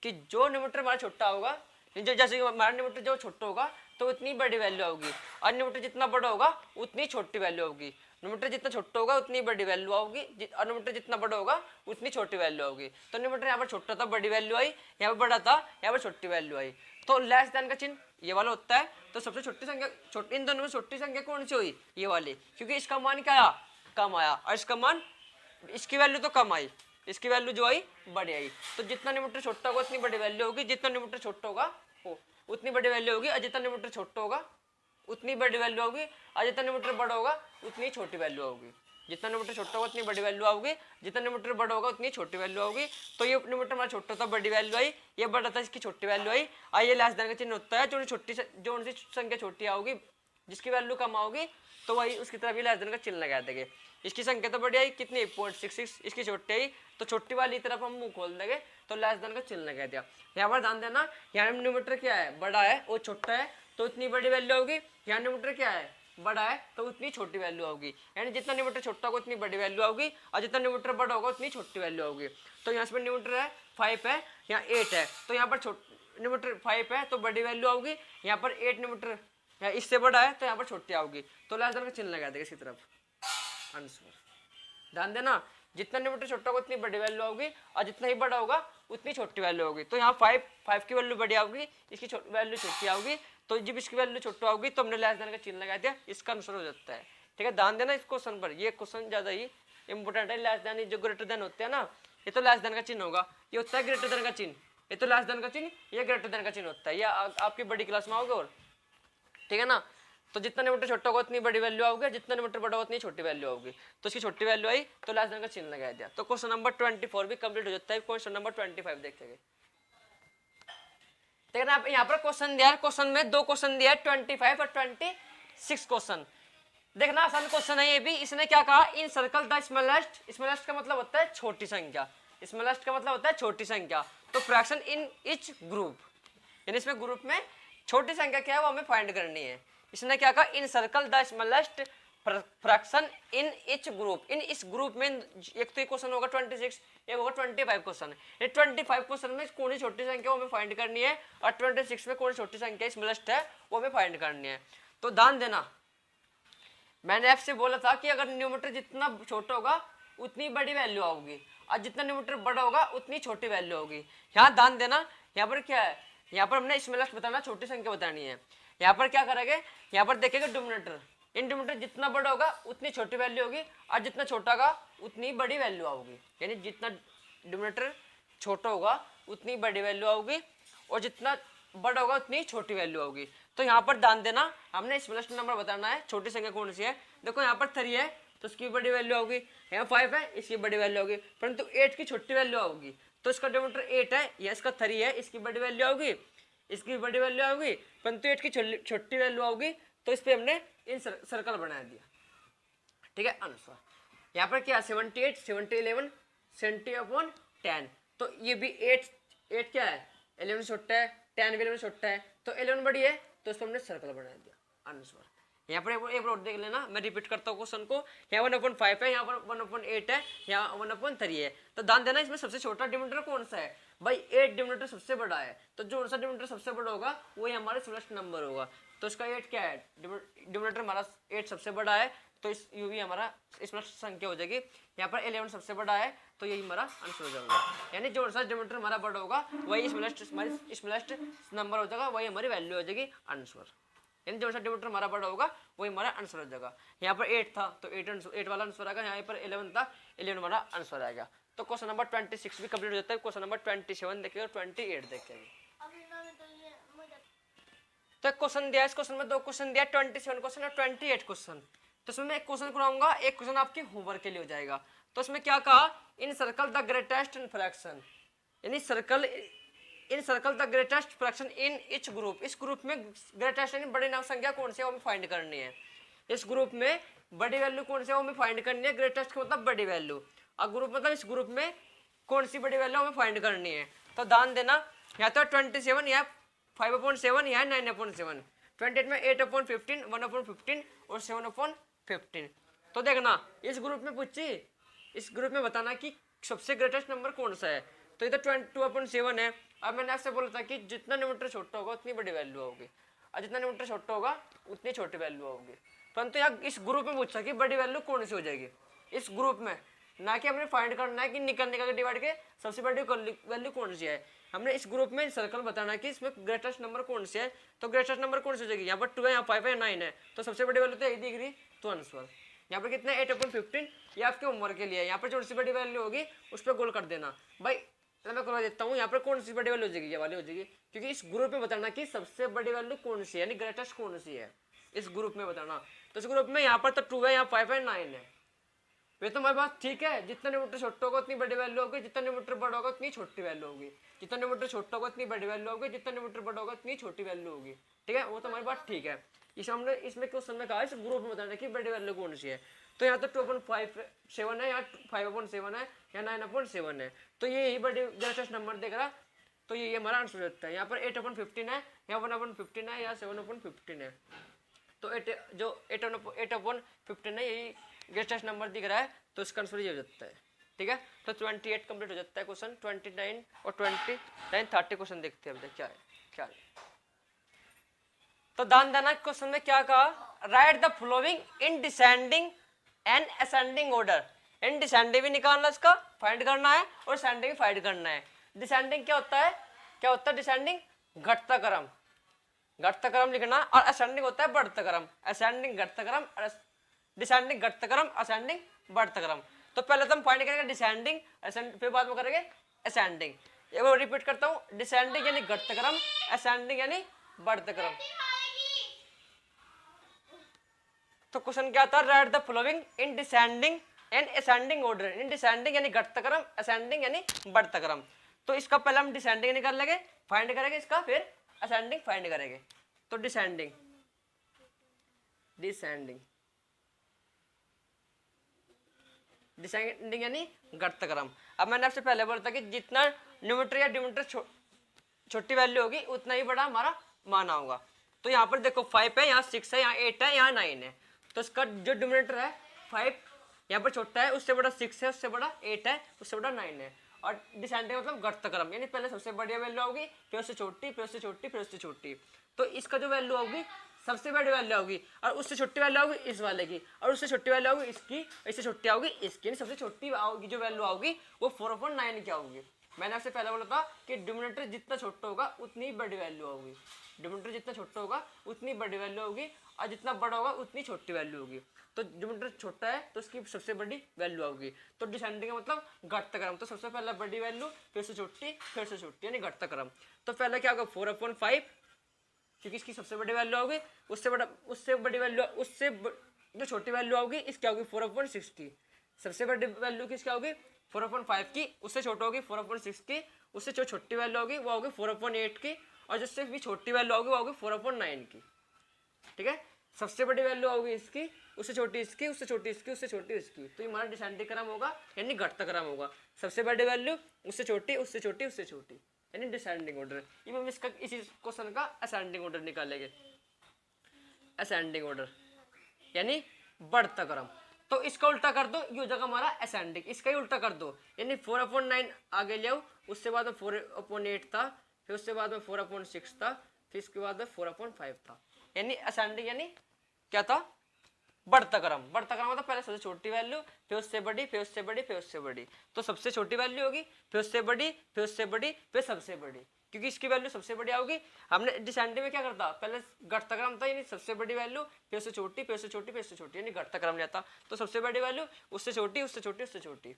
कि जो न्यूमरेटर हमारा छोटा होगा, जो जैसे हमारा न्यूमरेटर जो छोटा होगा तो उतनी बड़ी वैल्यू होगी, और न्यूमरेटर जितना बड़ा होगा उतनी छोटी वैल्यू होगी, न्यूमरेटर जितना छोटा होगा उतनी बड़ी वैल्यू होगी, और न्यूमरेटर जितना बड़ा होगा उतनी छोटी वैल्यू होगी। तो न्यूमरेटर यहाँ पर छोटा था बड़ी वैल्यू आई, यहाँ पर बड़ा था यहाँ पर छोटी वैल्यू आई। तो लेस देन का चिन्ह ये वाला होता है, तो सबसे छोटी संख्या, इन दोनों में छोटी संख्या कौन सी हुई, ये वाली, क्योंकि इसका मान क्या आया, कम आया, और इसका मान, इसकी वैल्यू तो कम आई, इसकी वैल्यू जो आई बड़ी आई। तो जितना न्यूमरेटर छोटा होगा उतनी बड़ी वैल्यू होगी, जितना न्यूमरेटर छोटा होगा उतनी बड़ी वैल्यू होगी, और जितना न्यूमरेटर छोटा होगा उतनी बड़ी वैल्यू होगी, और जितना न्यूमरेटर बड़ा होगा उतनी छोटी वैल्यू होगी। जितना न्यूमरेटर छोटा होगा उतनी बड़ी वैल्यू आओगी, जितना न्यूमरेटर बड़ा होगा उतनी छोटी वैल्यू होगी। तो ये न्यूमरेटर हमारा छोटा था बड़ी वैल्यू आई, ये बड़ा था इसकी छोटी वैल्यू आई, और ये लेस देन का चिन्ह होता है, जो सी संख्या छोटी आओगी जिसकी वैल्यू कम आओगी तो वही उसकी तरफ ही लेस देन का चिन्ह लगा देंगे। इसकी संख्या तो बड़ी आई कितनी 0.66, इसकी छोटी आई तो छोटी वाली तरफ हम मुंह खोल देंगे तो लेस देन का चिन्ह लगा दिया। यहाँ पर ध्यान देना, यहाँ न्यूमरेटर क्या है, बड़ा है और छोटा है तो उतनी बड़ी वैल्यू होगी, यहाँ न्यूमरेटर क्या है, बड़ा है तो उतनी छोटी वैल्यू होगी, यानी जितना न्यूमरेटर छोटा होगा उतनी बड़ी वैल्यू होगी, और जितना न्यूमरेटर बड़ा होगा उतनी छोटी वैल्यू होगी। तो यहाँ पर न्यूमरेटर है 5 है, यहाँ 8 है, तो यहाँ पर न्यूमरेटर 5 है तो बड़ी वैल्यू होगी, यहाँ पर 8 न्यूमरेटर इससे बड़ा है तो यहाँ पर छोटी आओगी, तो लेस देन का चिन्ह लगा देगा इसकी तरफ आंसर। ध्यान देना, जितना न्यूमरेटर छोटा होगा उतनी बड़ी वैल्यू होगी, और जितना ही बड़ा होगा उतनी छोटी वैल्यू होगी। तो यहाँ 5 की वैल्यू बड़ी आओगी, इसकी वैल्यू छोटी आओगी, तो जब इसकी वैल्यू छोटी होगी तो हमने लेस देन का चिन्ह लगा दिया, इसका आंसर हो जाता है। ठीक है, ध्यान देना इस क्वेश्चन पर, ये क्वेश्चन ज्यादा ही इंपॉर्टेंट है। लेस देन जो ग्रेटर देन होते हैं ना, ये तो लेस देन का चिन्ह होगा, ये होता है ग्रेटर देन का चिन्ह, ये तो लेस देन का चिन्ह, ये ग्रेटर देन का चिन्ह होता है, ये आपकी बड़ी क्लास में आओगे। और ठीक है ना, तो जितना न्यूमरेटर छोटा होगा उतनी बड़ी वैल्यू आओगी, जितना न्यूमरेटर बड़ा होगा उतनी छोटी वैल्यू होगी, तो इसकी छोटी वैल्यू आई तो लेस देन का चिन्ह लगा दिया। तो क्वेश्चन नंबर 24 भी कंप्लीट हो जाता है। क्वेश्चन नंबर 25 देखेंगे। देखना आप यहाँ पर क्वेश्चन दिया है, क्वेश्चन में 2 क्वेश्चन दिया है 25 और 26 क्वेश्चन। देखना आसान क्वेश्चन है ये भी। इसने क्या कहा, encircle the smallest, smallest का मतलब होता है छोटी संख्या, स्मॉलेस्ट का मतलब होता है छोटी संख्या, तो फ्रैक्शन इन ईच ग्रुप, यानी इसमें ग्रुप में छोटी संख्या क्या है वो हमें फाइंड करनी है। इसने क्या कहा, encircle the smallest fraction in each group, इन इस ग्रुप में एक तो क्वेश्चन होगा 26, एक होगा 25 क्वेश्चन। ये 25 क्वेश्चन में कौन सी छोटी संख्या वो हमें फाइंड करनी है, और 26 में कौन सी छोटी संख्या स्मॉलेस्ट है वो हमें फाइंड करनी है। तो ध्यान देना, मैंने आपसे बोला था कि अगर न्यूमरेटर जितना छोटा होगा उतनी बड़ी वैल्यू आओगी, और जितना न्यूमरेटर बड़ा होगा उतनी छोटी वैल्यू होगी। यहाँ ध्यान देना, यहाँ पर क्या है, यहाँ पर हमने इसमें लास्ट बताना, छोटी संख्या बतानी है। यहाँ पर क्या करेंगे, यहाँ पर देखेंगे डिनोमिनेटर, इन डिनोमिनेटर जितना बड़ा होगा उतनी छोटी वैल्यू होगी, और जितना छोटा होगा उतनी बड़ी वैल्यू आओगी। यानी जितना डिनोमिनेटर छोटा होगा उतनी बड़ी वैल्यू आओगी, और जितना बड़ा होगा उतनी छोटी वैल्यू होगी। तो यहाँ पर ध्यान देना, हमने स्मॉलेस्ट नंबर बताना है, छोटी संख्या कौन सी है। देखो यहाँ पर 3 है तो इसकी बड़ी वैल्यू होगी, यहाँ 5 है इसकी बड़ी वैल्यू होगी, परंतु 8 की छोटी वैल्यू होगी। तो इसका डिनोमिनेटर 8 है, या इसका 3 है, इसकी बड़ी वैल्यू होगी, इसकी बड़ी वैल्यू होगी, परंतु 8 की छोटी वैल्यू होगी। तो इस पर हमने इन सर्कल बना दिया, ठीक है। आंसर यहाँ पर क्या 78, 70, 11, 70/10। तो ये भी 8 क्या है, 11 छोटा है, 10 भी 11 छोटा है, तो 11 बड़ी है, तो इसको हमने सर्कल बना दिया। आंसर यहाँ पर एक बार देख लेना, मैं रिपीट करता हूँ क्वेश्चन को। यहाँ 1/5 है, यहाँ पर 1/8 है, यहाँ 1/3 है। तो ध्यान देना, इसमें सबसे छोटा डिनोमिनेटर कौन सा है भाई, 8 डिनोमिनेटर सबसे बड़ा है, तो जो सा डिनोमिनेटर सबसे बड़ा होगा वही हमारा स्मॉलेस्ट नंबर होगा। तो इसका 8 क्या है, डिनोमिनेटर हमारा 8 सबसे बड़ा है, तो इस यू भी हमारा स्मॉलेस्ट संख्या हो जाएगी। यहाँ पर 11 सबसे बड़ा है, तो यही हमारा आंसर हो जाएगा। यानी जो सा डिनोमिनेटर हमारा बड़ा होगा वही स्मॉलेस्ट नंबर हो जाएगा, वही हमारी वैल्यू हो जाएगी आंसर। यानी जो सा डिनोमिनेटर हमारा बड़ा होगा वही हमारा आंसर हो जाएगा। यहाँ पर 8 था तो 8 वाला आंसर आएगा, यहाँ पर 11 था, 11 हमारा आंसर आएगा। तो क्वेश्चन नंबर 26 भी कंप्लीट हो जाता है। क्वेश्चन नंबर 27 देखेंगे और 28 देखेंगे। तो क्वेश्चन दिया, इस क्वेश्चन में 2 क्वेश्चन दिया, 27 क्वेश्चन और 28 क्वेश्चन। तो इसमें एक क्वेश्चन कराऊंगा, एक क्वेश्चन आपके होमवर्क के लिए हो जाएगा। तो इसमें क्या कहा, encircle the greatest fraction, यानी encircle the greatest fraction in each group. इस ग्रुप में ग्रेटेस्ट यानी बड़ी नाम संख्या कौन सी है वो हमें फाइंड करनी है। इस ग्रुप में बड़ी वैल्यू कौन सी है वो हमें फाइंड करनी है। ग्रेटेस्ट का मतलब बड़ी वैल्यू, और ग्रुप मतलब इस ग्रुप में कौन सी बड़ी वैल्यू हमें फाइंड करनी है। तो ध्यान देना, या तो 27 या 5/7 या 9/7। 28 में 8/15, 1/15 और 7/15। तो देखना इस ग्रुप में पूछी, इस ग्रुप में बताना कि सबसे ग्रेटेस्ट नंबर कौन सा है। तो इधर 22/7 है। अब मैंने आपसे बोला था कि जितना न्यूमरेटर छोटा होगा उतनी बड़ी वैल्यू होगी, और जितना न्यूमरेटर छोटा होगा उतनी छोटी वैल्यू होगी। परंतु यार इस ग्रुप में पूछा कि बड़ी वैल्यू कौन सी हो जाएगी इस ग्रुप में, ना कि हमने फाइंड करना है कि निकल के डिवाइड के सबसे बड़ी वैल्यू कौन सी है। हमने इस ग्रुप में सर्कल बताना है कि इसमें ग्रेटेस्ट नंबर कौन सी है। तो ग्रेटेस्ट नंबर कौन सी हो जाएगी, यहाँ पर 2 है, यहाँ 5 है, 9 है, तो सबसे बड़ी वैल्यू तो यही दिख रही। तो आंसर यहाँ पर कितना 8/15, ये आपके होमवर्क के लिए। यहाँ पर जो सी बड़ी वैल्यू होगी उस पर गोल कर देना भाई। तो मैं करवा देता हूँ, यहाँ पर कौन सी बड़ी वैल्यू हो जाएगी, ये वाली हो जाएगी, क्योंकि इस ग्रुप में बताना कि सबसे बड़ी वैल्यू कौन सी है, यानी ग्रेटेस्ट कौन सी है इस ग्रुप में बताना। तो इस ग्रुप में यहाँ पर तो 2 है, यहाँ 5 है, 9 है, वे तो हमारे पास ठीक है। जितना न्यूमरेटर छोटा होगा उतनी बड़ी वैल्यू होगी, जितना न्यूमरेटर बड़ा होगा उतनी छोटी वैल्यू होगी, जितना न्यूमरेटर छोटा होगा उतनी बड़ी वैल्यू होगी, जितना न्यूमरेटर बड़ा होगा उतनी छोटी वैल्यू होगी, ठीक है। वो तो हमारी बात ठीक है। इसमें क्वेश्चन में कहा इस ग्रुप में बताना कि बड़ी वैल्यू कौन सी है। तो यहाँ तो 2/7 है, यहाँ 5/7 है, या 9/7 है, तो ये यही बड़ी ग्रेटेस्ट नंबर देख रहा। तो ये हमारा आंसर होता है। यहाँ पर 8/15 है, यहाँ 1/15 है, या 7/15 है। तो 8/15 है, यही ग्रेटेस्ट नंबर दिख रहा है, तो इसका आंसर ये हो जाता है, ठीक है। तो 28 कंप्लीट हो जाता है क्वेश्चन। 29 और 29 30 क्वेश्चन देखते हैं अब क्या है। तो ध्यान देना क्वेश्चन में क्या कहा, right the following in descending and ascending order. In descending भी निकालना, इसका फाइंड करना है, और असेंडिंग फाइंड करना है। डिसेंडिंग क्या होता है डिसेंडिंग घटता क्रम लिखना, और असेंडिंग होता है बढ़ता क्रम। असेंडिंग घटता क्रम, डिसेंडिंग घटता क्रम, असेंडिंग बढ़ता क्रम। तो पहले तो हम फाइंड करेंगे डिसेंडिंग, फिर बाद में करेंगे असेंडिंग। एक बार रिपीट करता हूँ, डिसेंडिंग यानी घटता क्रम, असेंडिंग यानी बढ़ता क्रम। तो क्वेश्चन क्या था, right the following in descending and ascending order. In descending यानी घटता क्रम, असेंडिंग यानी बढ़ता क्रम। तो इसका पहले हम डिसेंडिंग निकाल लेंगे, फाइंड करेंगे इसका, फिर असेंडिंग फाइंड करेंगे। तो डिसेंडिंग यानी घटता क्रम। अब मैंने आपसे पहले बोला था कि जितना न्यूमरेटर या डिनोमिनेटर छोटी वैल्यू होगी उतना ही बड़ा हमारा माना होगा। तो यहाँ पर देखो 5 है, यहाँ 6 है, यहाँ 8 है, यहाँ 9 है। तो इसका जो डिनोमिनेटर है 5 यहाँ पर छोटा है, उससे बड़ा 6 है, उससे बड़ा 8 है, उससे बड़ा 9 है। और डिसेंडिंग मतलब घटता क्रम, यानी पहले सबसे बढ़िया वैल्यू होगी, फिर उससे छोटी, फिर उससे छोटी, फिर उससे छोटी। तो इसका जो वैल्यू होगी सबसे बड़ी वैल्यू होगी, और उससे छोटी वैल्यू होगी इस वाले की, और उससे छोटी वैल्यू होगी इसकी, इससे छोटी होगी इसकी, यानी सबसे छोटी आओगी जो वैल्यू आओगी वो 4/9 की होगी। मैंने आपसे पहले बोला था कि डिनोमिनेटर जितना छोटा होगा उतनी बड़ी वैल्यू होगी, डिनोमिनेटर जितना छोटा होगा उतनी बड़ी वैल्यू होगी, और जितना बड़ा होगा उतनी छोटी वैल्यू होगी। तो डिनोमिनेटर छोटा है तो उसकी सबसे बड़ी वैल्यू होगी। तो डिसेंडिंग का मतलब घटता क्रम, तो सबसे पहला बड़ी वैल्यू, फिर से छोटी, फिर से छोटी, यानी घटता क्रम। तो पहला क्या होगा 4/5, क्योंकि इसकी सबसे बड़ी वैल्यू होगी, उससे बड़ी वैल्यू, जो छोटी वैल्यू होगी इसकी होगी 4/60, सबसे बड़ी वैल्यू किसकी होगी 4/5 की, उससे छोटी होगी 4/6 की, उससे जो छोटी वैल्यू होगी वो होगी 4/8 की, और जिससे भी छोटी वैल्यू होगी वो होगी 4/9 की। ठीक है, सबसे बड़ी वैल्यू होगी इसकी, उससे छोटी इसकी, उससे छोटी इसकी, उससे छोटी इसकी, तो ये हमारा डिसेंडिंग क्रम होगा यानी घटता क्रम होगा। सबसे बड़ी वैल्यू, उससे छोटी, उससे छोटी, उससे छोटी, यानी डिसेंडिंग ऑर्डर। ये हम इसका इसी क्वेश्चन का असेंडिंग ऑर्डर निकालेंगे, असेंडिंग ऑर्डर यानी बढ़ता क्रम। तो इसका उल्टा कर दो, ये हो जाएगा हमारा असेंडिंग, इसका ही उल्टा कर दो, यानी 4/9 आगे ले आओ, उससे बाद में 4/8 था, फिर उससे बाद में 4/6 था, फिर इसके बाद में 4/5 था, यानी असेंडिंग यानी क्या था बढ़ता क्रम। बढ़ता क्रम मतलब पहले सबसे छोटी वैल्यू, फिर उससे बड़ी, फिर उससे बड़ी, फिर उससे बड़ी, तो सबसे छोटी वैल्यू होगी, फिर उससे बड़ी, फिर उससे बड़ी, फिर सबसे बड़ी, क्योंकि इसकी वैल्यू सबसे बड़ी आओगी। हमने डिसेंडिंग में क्या करता, पहले घटता क्रम था, यानी सबसे बड़ी वैल्यू, फिर उससे छोटी, फिर उससे छोटी, फिर उससे छोटी, यानी घटता क्रम जाता। तो सबसे बड़ी वैल्यू, उससे छोटी, उससे छोटी, उससे छोटी,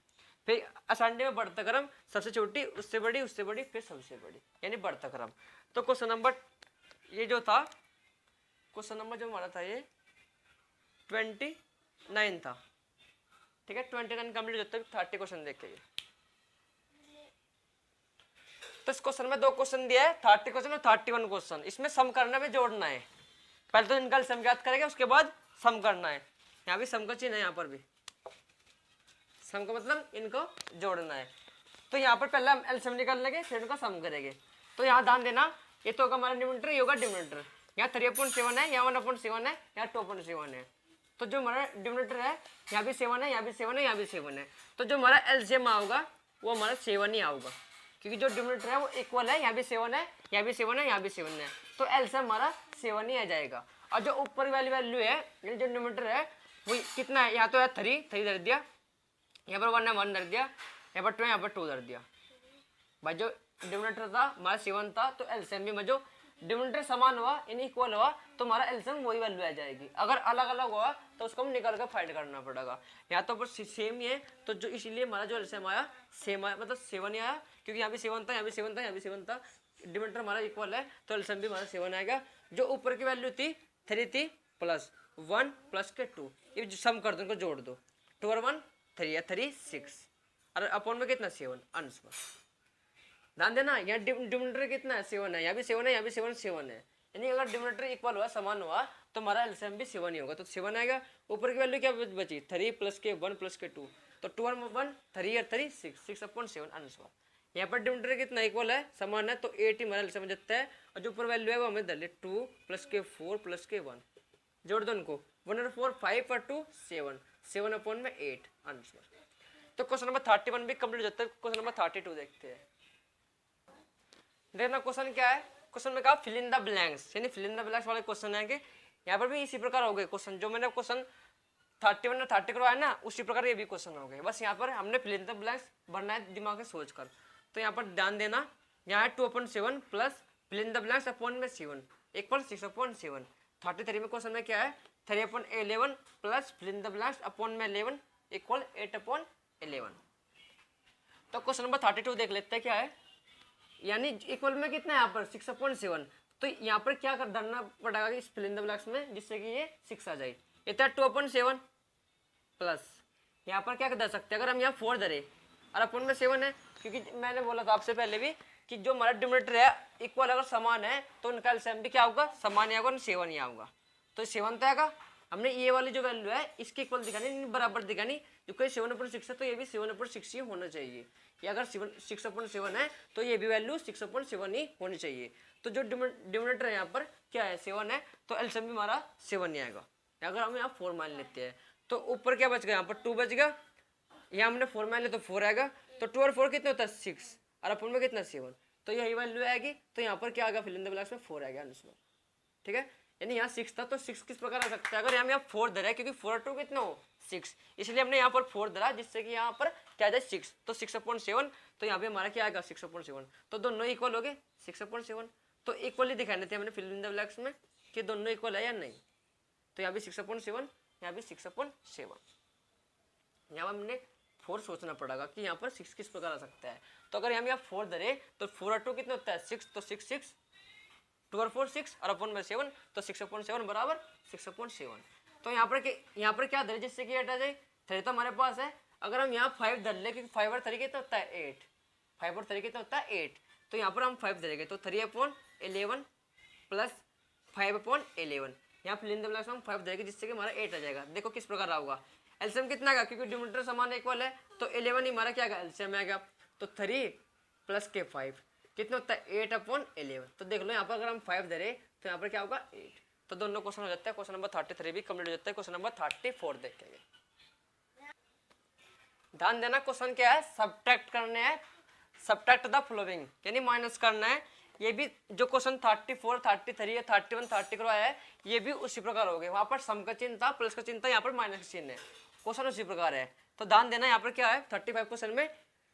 फिर असेंडिंग में बढ़ता क्रम, सबसे छोटी, उससे बड़ी, फिर सबसे बड़ी, यानी बढ़ता क्रम। तो क्वेश्चन नंबर ये जो था, क्वेश्चन नंबर जो हमारा था ये 29 था। ठीक है, 29 कंप्लीट होता है, 30 क्वेश्चन देखेंगे। तो इस क्वेश्चन में 2 क्वेश्चन दिया है, 30 क्वेश्चन और 31 क्वेश्चन। इसमें सम करना है, जोड़ना है। पहले तो इनका सम ज्ञात करेंगे, उसके बाद सम करना है। यहाँ भी सम का चिन्ह है, यहाँ पर भी सम का मतलब इनको जोड़ना है। तो यहाँ पर पहले हम एलसीएम निकाल लेंगे, फिर इनका सम करेंगे। तो यहाँ ध्यान देना, ये तो होगा हमारा डिनोमिनेटर, ये होगा डिनोमिनेटर। यहाँ 3/7 है, यहाँ 1/7 है, यहाँ 2/7 है। तो जो हमारा डिनोमिनेटर है यहाँ भी 7 है, यहाँ भी 7 है, यहाँ भी 7 है। तो जो हमारा एलसीएम आओगा वो हमारा 7 ही आऊगा, क्योंकि जो डिनोमिनेटर है वो इक्वल है, यहाँ भी 7 है, यहाँ भी 7 है, यहाँ भी 7 है, तो एलसीएम हमारा 7 ही आ जाएगा। और जो ऊपर वाली वैल्यू है, यानी जो डिनोमिनेटर है वो कितना है, यहाँ तो है 3 धर दिया, यहाँ पर 1 है 1 धर दिया, यहाँ पर 2 है, यहाँ पर 2 धर दिया। भाई जो डिनोमिनेटर था हमारा 7 था, तो एलसीएम भी जो डिनोमिनेटर समान हुआ, यानी इक्वल हुआ, तो हमारा एलसीएम वही वैल्यू आ जाएगी। अगर अलग अलग हुआ तो उसको हम निकाल कर फाइंड करना पड़ेगा। यहाँ तो सेम ही है, तो जो इसीलिए हमारा जो एलसीएम आया सेम आया, मतलब 7 ही आया, क्योंकि यहाँ भी 7 था, यहाँ भी 7 था, यहाँ भी 7 था, डिनोमिनेटर हमारा इक्वल है, तो एलसीएम भी हमारा 7 आएगा। जो ऊपर की वैल्यू थी 3 थी, प्लस 1 प्लस के 2, ये सम कर दो, इनको जोड़ दो, 2 और 1 3 है, 3 6, और अपॉन में कितना 7 अंश में। ध्यान देना, यहाँ डिनोमिनेटर कितना है 7 है, यहाँ भी 7 है, यहाँ भी 7 है, यानी अगर डिनोमिनेटर इक्वल हुआ, समान हुआ, तो हमारा एलसीएम भी 7 ही होगा, तो 7 आएगा। ऊपर की वैल्यू क्या बची 3 प्लस के 1 प्लस के 2, तो 2 और 1 3 और 3 6/7 आंसर। यहाँ पर डिनोमिनेटर कितना इक्वल है, समान है, तो 8 ही हमारा एलसीएम जाता है, और जो ऊपर वैल्यू है वो हमें डाले 2 प्लस के 4 प्लस के 1, जोड़ दो उनको, 1 और 4 5 और 2 7, 7/8 आंसर। तो क्वेश्चन नंबर 31 भी कंप्लीट हो जाता है। क्वेश्चन नंबर 32 देखते हैं। देखना क्वेश्चन क्या है, क्वेश्चन में कहा फिल इन द ब्लैंक्स, यानी फिल इन द ब्लैंक्स वाले क्वेश्चन है कि यहाँ पर भी इसी प्रकार हो गए क्वेश्चन, जो मैंने क्वेश्चन 31 और 30 करवाया ना, उसी प्रकार ये भी क्वेश्चन हो गए। बस यहाँ पर हमने फिल इन द ब्लैंक्स भरना है दिमाग से सोच कर। तो यहाँ पर ध्यान देना, यहाँ है 2/7 plus fill in the blanks upon में 7 इक्वल 6/7। 33 में क्वेश्चन में क्या है 3/11 plus fill in the blanks upon में 11 इक्वल 8/11। तो क्वेश्चन नंबर 32 देख लेते हैं क्या है, यानी इक्वल में कितना है यहाँ पर 6/7, तो यहाँ पर क्या कर डालना पड़ेगा इस फिल इन द ब्लैंक्स में, जिससे कि ये 6 आ जाए। ये था 2/7 प्लस यहाँ पर क्या कर सकते हैं, अगर हम यहाँ 4 धरे और अपन में 7 है, क्योंकि मैंने बोला था आपसे पहले भी कि जो हमारा डिनोमिनेटर है इक्वल अगर समान है तो उनका एलसीएम भी क्या होगा, समान ही आएगा, 7 ही आऊंगा, तो 7 तो आएगा। हमने ये वाली जो वैल्यू है इसके इक्वल दिखानी, बराबर दिखानी, क्योंकि 7/6 है तो ये भी 7/6 ही होना चाहिए। ये अगर 6/7 है तो ये भी वैल्यू 6/7 ही होनी चाहिए। तो जो डिनोमिनेटर है यहाँ पर क्या है 7 है, तो एलसीएम भी हमारा 7 ही आएगा। अगर हम यहाँ 4 मान लेते हैं तो ऊपर क्या बच गया, यहाँ पर 2 बच गया, यहाँ हमने 4 मान लिया तो 4 आएगा, तो 2 और 4 कितने होता है 6, और अपन में कितना 7, तो यही वैल्यू आएगी। तो यहाँ पर क्या आएगा फिल इन द ब्लैंक्स में 4 आएगा आंसर। ठीक है, यानी यहाँ 6 था तो 6 किस प्रकार आ सकता है, अगर हम यहाँ 4 धरा है क्योंकि 4 2 कितना हो 6, इसलिए हमने यहाँ पर 4 धरा जिससे कि यहाँ पर क्या आ जाए 6, तो 6/7, तो यहाँ पे हमारा क्या आएगा 6/7, तो दोनों इक्वल हो गए 6/7, तो इक्वली दिखाने थे हमने फिल इन द ब्लैंक्स में कि दोनों इक्वल है या नहीं, तो यहाँ भी 6/7, यहाँ भी 6/7, यहाँ हमने 4 सोचना पड़ेगा कि यहाँ पर 6 किस प्रकार आ सकता है, तो अगर हम यहाँ 4 धरे तो 4 और 2 कितना होता है 6, तो 6 2 और 4 6 और अपन में 7, तो 6/7 बराबर 6/7, तो यहाँ पर क्या धरे जिससे कि 8 आ जाए, 3 तो हमारे पास है, अगर हम यहाँ 5 धर ले क्योंकि 5 और 3 कितना होता है 8, 5 और 3 कितना होता है 8, तो यहाँ पर हम 5 धरेंगे तो 3/11 प्लस 5/11, यहाँ फिल इन द ब्लैंक्स में हम 5 धरेंगे जिससे कि हमारा 8 आ जाएगा। देखो किस प्रकार होगा, एलसीएम कितना आएगा क्योंकि डिनोमिनेटर समान इक्वल है तो 11 ही हमारा क्या आएगा एलसीएम आएगा, तो 3 प्लस के 5 कितना होता है 8/11, तो देख लो यहाँ पर अगर हम 5 धरे तो यहाँ पर क्या होगा 8, तो दोनों क्वेश्चन हो जाता है, क्वेश्चन नंबर 33 भी कंप्लीट हो जाता है। क्वेश्चन नंबर 34 देखेंगे, ध्यान देना क्वेश्चन क्या है, सब्ट्रैक्ट करने हैं, सब्ट्रैक्ट द फॉलोइंग यानी माइनस करना है, ये भी जो क्वेश्चन 34 33 या 31 30 करवाया है ये भी उसी प्रकार हो गए, वहां पर सम का चिन्ह था प्लस का चिन्ह था, यहाँ पर माइनस का चिन्ह है, क्वेश्चन उसी प्रकार है, तो ध्यान देना यहाँ पर क्या है 35 क्वेश्चन में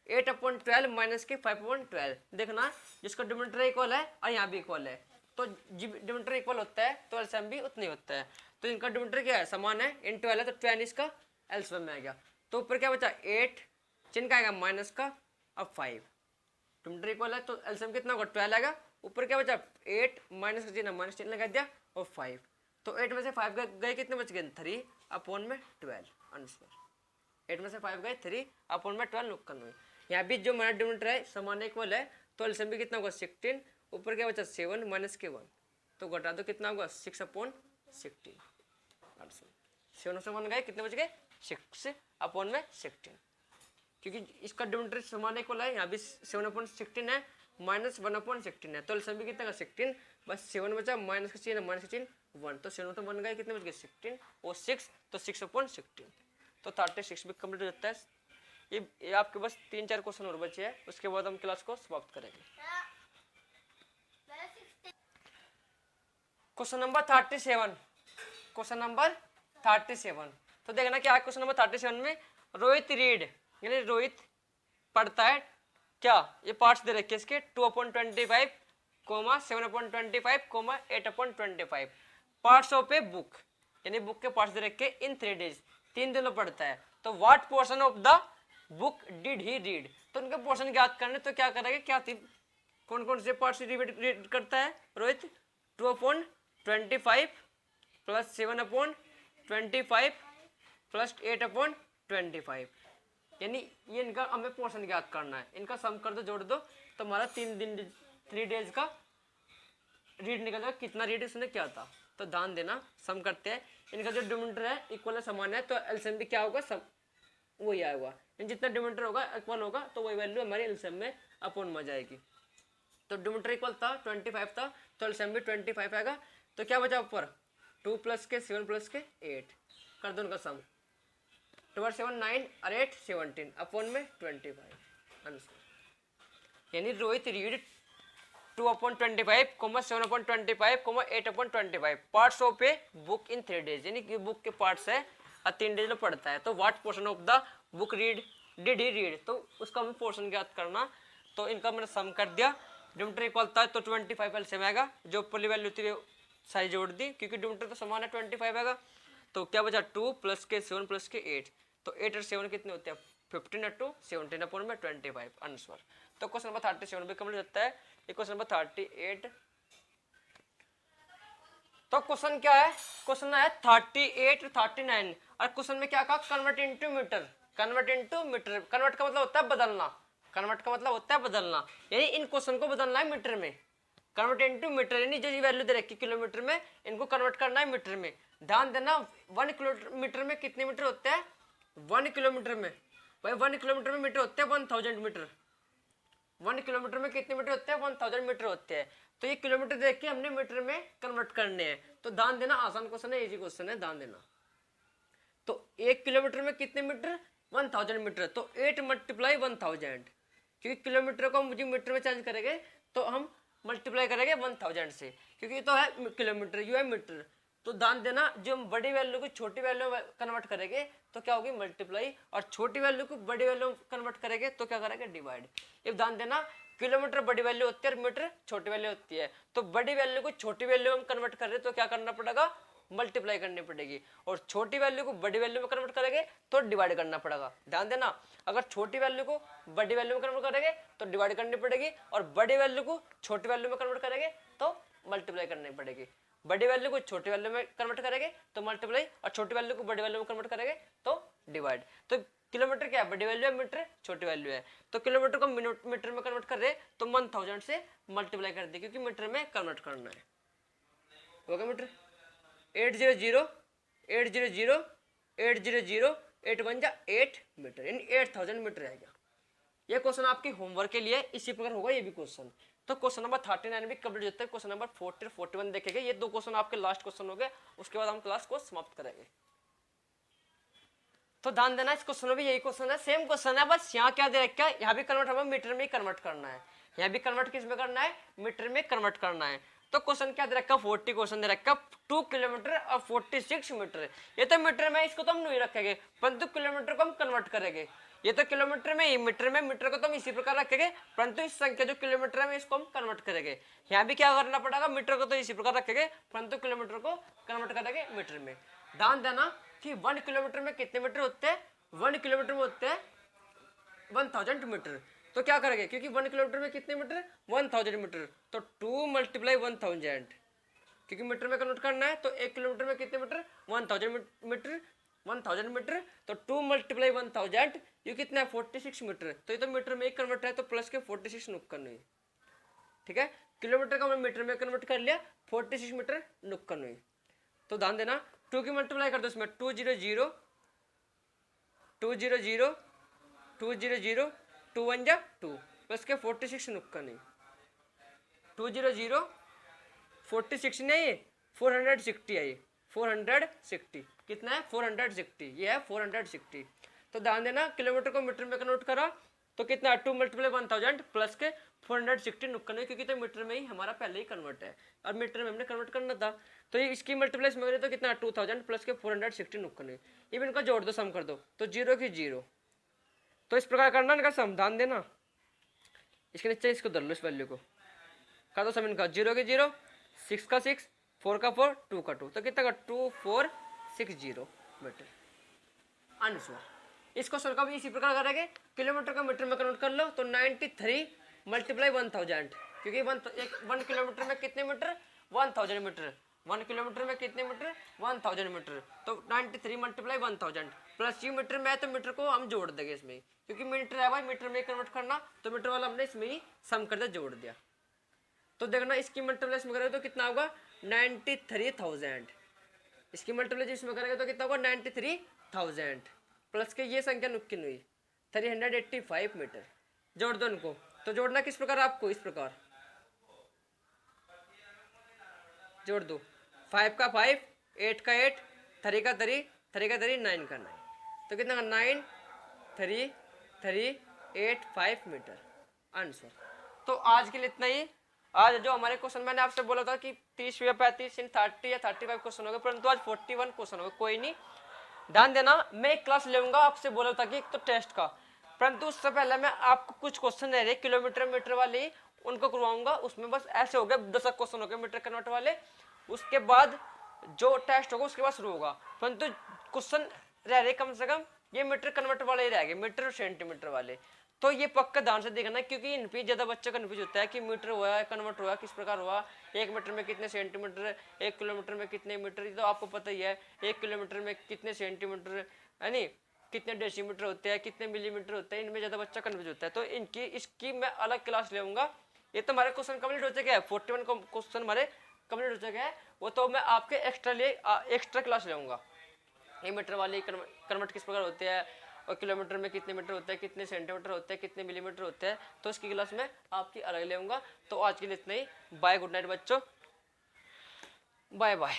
8/12 माइनस के 5/12, देखना जिसका डिनोमिनेटर इक्वल है और यहाँ भी इक्वल है, तो डिनोमिनेटर इक्वल होता है तो एलसीएम भी उतना ही होता है, तो इनका डिनोमिनेटर क्या है समान है, इन 12 है तो 12 इसका एलसीएम में आ गया, तो ऊपर क्या बचा 8, चिन्ह का आएगा माइनस का, अब 5 डिनोमिनेटर इक्वल है तो एलसीएम कितना होगा 12 आएगा, ऊपर क्या बचा 8 माइनस का चिन्ह माइनस चिन्ह लगा दिया और 5, तो 8 में से 5 गए कितने बच गए 3/12 आंसर, 8 में से 5 गए 3/12 नुक्कड़ में, यहाँ भी जो हमारा डिनोमिनेटर है समान इक्वल है तो एलसीएम भी कितना होगा 16, ऊपर क्या बचा 7 माइनस के 1, तो घटा दो कितना होगा 6/16 आंसर, 7 से 1 गए कितने बच गए 6/16, क्योंकि इसका डिनोमिनेटर समान इक्वल है, यहाँ भी 7/16 है माइनस 1/16 है, तो एलसीएम भी कितना 16, बस 7 बचा माइनस का चिन्ह 1, तो 7 तो 1 गए कितने बच गए 16 और 6, तो 6/16, तो 36 भी कंप्लीट हो जाता है। ये आपके बस 3-4 क्वेश्चन और बचे हैं, उसके बाद हम क्लास को समाप्त करेंगे। क्वेश्चन नंबर 37, क्वेश्चन नंबर 37, तो देखना क्या है क्वेश्चन नंबर 37 में, रोहित रीड यानी रोहित पढ़ता है क्या, ये पार्ट्स दे रखे इसके 2/25, 7/25, 8/25 पार्ट्स ऑफ ए बुक, यानी बुक के पार्ट्स दे रखे इन 3 डेज, 3 दिनों पढ़ता है, तो what portion of the book did he read, तो उनके पोर्शन याद करने, तो क्या करेंगे क्या कौन कौन से पार्ट्स रीड करता है रोहित, 2/25 प्लस 7/25 प्लस 8/25, यानी ये इनका हमें पोर्शन याद करना है, इनका सम कर दो जोड़ दो तो हमारा 3 डेज का रीड निकल जाएगा, कितना रीड इसने क्या था, तो ध्यान देना सम करते हैं, इनका जो डिनोमिनेटर है इक्वल है समान है, तो एलसीएम भी क्या होगा सम वही आएगा, जितना डिनोमिनेटर होगा इक्वल होगा तो वही वैल्यू हमारी एलसीएम में अपॉन में जाएगी, तो डिनोमिनेटर इक्वल था 25 था तो एलसीएम भी 25 आएगा, तो क्या बचा ऊपर 2 प्लस के 7 प्लस के 8 कर दो उनका सम, 2 7 9 और 8 17 अपॉन में 25 आंसर, यानी Rohit read 2/25, 7/25, 8/25 parts of a book in 3 days, यानी कि बुक के पार्ट्स है और 3 डेज में पढ़ता है, तो what portion of the book read did he read, तो उसका हमें पोर्शन ज्ञात करना, तो इनका मैंने सम कर दिया, डिनोमिनेटर इक्वल था तो 25 एलसीएम आएगा, जो ऊपरली वैल्यू थी सारी जोड़ दी क्योंकि डिनोमिनेटर तो समान है 25 आएगा, तो क्या बचा 2 प्लस के 7 प्लस के 8, तो 8 और 7 कितने होते हैं 15 और 2 17 अपॉन में 25 आंसर, तो क्वेश्चन नंबर 37 भी कंप्लीट होता है। क्वेश्चन नंबर 38, तो क्वेश्चन क्या है, क्वेश्चन है 38 39 और क्वेश्चन में क्या कहा convert into metre, convert into metre, convert का मतलब होता है बदलना, कन्वर्ट का मतलब होता है बदलना, यानी इन क्वेश्चन को बदलना है मीटर में, कन्वर्ट इनटू मीटर यानी जो वैल्यू दे रखी किलोमीटर में इनको कन्वर्ट करना है मीटर में, ध्यान देना 1 किलोमीटर में कितने मीटर होते हैं 1 किलोमीटर में, भाई 1 किलोमीटर में मीटर होते हैं 1000 मीटर, 1 किलोमीटर में कितने मीटर होते हैं 1000 मीटर होते हैं, तो ये किलोमीटर देख के हमने मीटर में कन्वर्ट करने हैं, तो ध्यान देना आसान क्वेश्चन है, इजी क्वेश्चन है, ध्यान देना, तो 1 किलोमीटर में कितने मीटर 1000 मीटर, तो 8 × 1000, क्योंकि किलोमीटर को हम मुझे मीटर में चेंज करेंगे तो हम मल्टीप्लाई करेंगे 1000 से, क्योंकि ये तो है किलोमीटर, यू है मीटर। तो ध्यान देना, जो हम बड़ी वैल्यू को छोटी वैल्यू में कन्वर्ट करेंगे तो क्या होगी मल्टीप्लाई, और छोटी वैल्यू को बड़ी वैल्यू में कन्वर्ट करेंगे तो क्या करेंगे डिवाइड। ये ध्यान देना, किलोमीटर बड़ी वैल्यू होती है और मीटर छोटी वैल्यू होती है। तो बड़ी वैल्यू को छोटी वैल्यू में कन्वर्ट कर रहे तो क्या करना पड़ेगा, मल्टीप्लाई करनी पड़ेगी, और छोटी वैल्यू को बड़ी वैल्यू में कन्वर्ट करेंगे तो डिवाइड करना पड़ेगा। ध्यान देना, अगर छोटी वैल्यू को बड़ी वैल्यू में कन्वर्ट करेंगे तो डिवाइड करनी पड़ेगी, और बड़ी वैल्यू को छोटी वैल्यू में कन्वर्ट करेंगे तो मल्टीप्लाई करनी पड़ेगी। बड़ी वैल्यू को छोटी वैल्यू में कन्वर्ट करेंगे तो मल्टीप्लाई, और छोटी वैल्यू को बड़ी वैल्यू में कन्वर्ट करेंगे तो डिवाइड। तो किलोमीटर क्या है, बड़ी वैल्यू है, मीटर छोटी वैल्यू है। तो किलोमीटर को मीटर में कन्वर्ट कर रहे तो 1000 से मल्टीप्लाई कर दे, क्योंकि मीटर में कन्वर्ट करना है। होगा मीटर 800 800 800 8 बन जा 8 मीटर, यानी 8000 मीटर आएगा। ये क्वेश्चन आपके होमवर्क के लिए इसी प्रकार होगा ये भी क्वेश्चन। तो क्वेश्चन नंबर 39 भी कंप्लीट होता है, क्वेश्चन नंबर 40 और 41 देखेंगे। ये दो क्वेश्चन आपके लास्ट क्वेश्चन हो गए, उसके बाद हम क्लास को समाप्त करेंगे। तो ध्यान देना, इस क्वेश्चन में भी यही क्वेश्चन है, सेम क्वेश्चन है, बस यहाँ क्या दे रखा है, यहाँ भी कन्वर्ट हमें मीटर में ही कन्वर्ट करना है, यहाँ भी कन्वर्ट किस में करना है, मीटर में कन्वर्ट करना है। तो क्वेश्चन क्या दे रखा है, 40 क्वेश्चन दे रखा है, 2 किलोमीटर और 46 मीटर। ये तो मीटर में, इसको तो हम नहीं रखेंगे, परंतु किलोमीटर को हम कन्वर्ट करेंगे। ये तो किलोमीटर में, मीटर में, मीटर को तो हम इसी प्रकार रखेंगे, परंतु इस संख्या जो किलोमीटर है इसको हम कन्वर्ट करेंगे। यहाँ भी क्या करना पड़ेगा, मीटर को तो इसी प्रकार रखेंगे, परंतु किलोमीटर को कन्वर्ट करेंगे मीटर में। ध्यान देना कि 1 किलोमीटर में कितने मीटर होते हैं, 1 किलोमीटर में होते हैं 1000 मीटर। तो क्या करेंगे, क्योंकि 1 किलोमीटर में कितने मीटर, 1000 मीटर, तो 2 × 1000, क्योंकि मीटर में कन्वर्ट करना है। तो 1 किलोमीटर में कितने मीटर, 1000 मीटर, 1000 मीटर, तो 2 × 1000, ये कितना है 46 मीटर। तो ये तो मीटर में ही कन्वर्ट है, तो प्लस के 46 नुक्कड़ हुई, ठीक है। किलोमीटर का हमने मीटर में कन्वर्ट कर लिया, 46 मीटर नुक्कड़ हुई। तो ध्यान देना, 2 की मल्टीप्लाई कर दो इसमें, 200 200 200 2 1 जा 2, प्लस के 46 नुक्कड़ नहीं, 200 46 नहीं, 460 है, 460 कितना है 460, ये है 460। तो ध्यान देना, किलोमीटर को मीटर में कन्वर्ट करा तो कितना है 2 × 1000 प्लस के 460 नुक्कड़ नहीं, क्योंकि तो मीटर में ही हमारा पहले ही कन्वर्ट है और मीटर में हमने कन्वर्ट करना था। तो ये इसकी मल्टीप्लाई में तो कितना 2000 प्लस के 460 नुक्कड़ नहीं, इवन इनका जोड़ दो, सम कर दो, तो 0 की 0। तो इस प्रकार करना इनका सम, ध्यान देना, इसके नीचे इसको धर लो, इस वैल्यू को कर दो सम इनका, 0 की 0, 6 का 6, 4 का 4, 2 का 2, तो कितना का 2460 मीटर आंसर। इस क्वेश्चन का भी इसी प्रकार करेंगे, किलोमीटर का मीटर में कन्वर्ट कर लो तो 93 × 1000, क्योंकि 1 किलोमीटर में कितने मीटर, 1000 मीटर, 1 किलोमीटर में कितने मीटर, 1000 मीटर, तो 93 × 1000 प्लस ये मीटर में है तो मीटर को हम जोड़ देंगे इसमें, क्योंकि मीटर है भाई, मीटर में कन्वर्ट करना, तो मीटर वाला हमने इसमें ही सम कर दिया, जोड़ दिया। तो देखना, इसकी मल्टीप्लाई इसमें करेंगे तो कितना होगा 93,000, इसकी मल्टीप्लाई इसमें करेंगे तो कितना होगा 93,000, प्लस के ये संख्या नुक्किन हुई 385 मीटर। जोड़ दो इनको, तो जोड़ना किस प्रकार, आपको इस प्रकार जोड़ दो, 5 का 5, 8 का 8, 3 का 3, 3 का 3, 9 का 9, तो कितना का 9385 मीटर आंसर। तो आज के लिए इतना ही। आज जो हमारे क्वेश्चन मैंने आपसे बोला था कि 30 या 35 30 या 35 क्वेश्चन हो गए, परंतु आज 41 क्वेश्चन हो गए, कोई नहीं। ध्यान देना, मैं एक क्लास लेऊंगा, आपसे बोला था कि एक तो टेस्ट का, परंतु उससे पहले मैं आपको कुछ क्वेश्चन रह रहे किलोमीटर मीटर वाले उनको करवाऊंगा। उसमें बस ऐसे हो गए 10 क्वेश्चन हो गए मीटर कन्वर्ट वाले, उसके बाद जो टेस्ट होगा उसके बाद शुरू होगा, परंतु क्वेश्चन रह रहे कम से कम ये मीटर कन्वर्ट वाले ही रह गए, मीटर और सेंटीमीटर वाले। तो ये पक्का ध्यान से देखना, क्योंकि इन पे ज्यादा बच्चा कन्फ्यूज होता है कि मीटर हुआ है, कन्वर्ट हुआ किस प्रकार हुआ, 1 मीटर में कितने सेंटीमीटर, 1 किलोमीटर में कितने मीटर, ये तो आपको पता ही है, 1 किलोमीटर में कितने सेंटीमीटर है नहीं, कितने डेसीमीटर होते हैं, कितने मिलीमीटर होते हैं, इनमें ज्यादा बच्चा कन्फ्यूज होता है। तो इनकी इसकी मैं अलग क्लास लेऊंगा। ये तो हमारे क्वेश्चन कंप्लीट हो चुके हैं, 41 क्वेश्चन हमारे कंप्लीट हो चुके हैं, वो तो मैं आपके एक्स्ट्रा क्लास लेऊंगा। ये मीटर वाले कन्वर्ट किस प्रकार होते हैं, और किलोमीटर में कितने मीटर होते हैं, कितने सेंटीमीटर होते हैं, कितने मिलीमीटर होते हैं, तो इसकी क्लास में आपकी अलग लेऊंगा। तो आज के लिए इतना ही, बाय, गुड नाइट बच्चों, बाय बाय।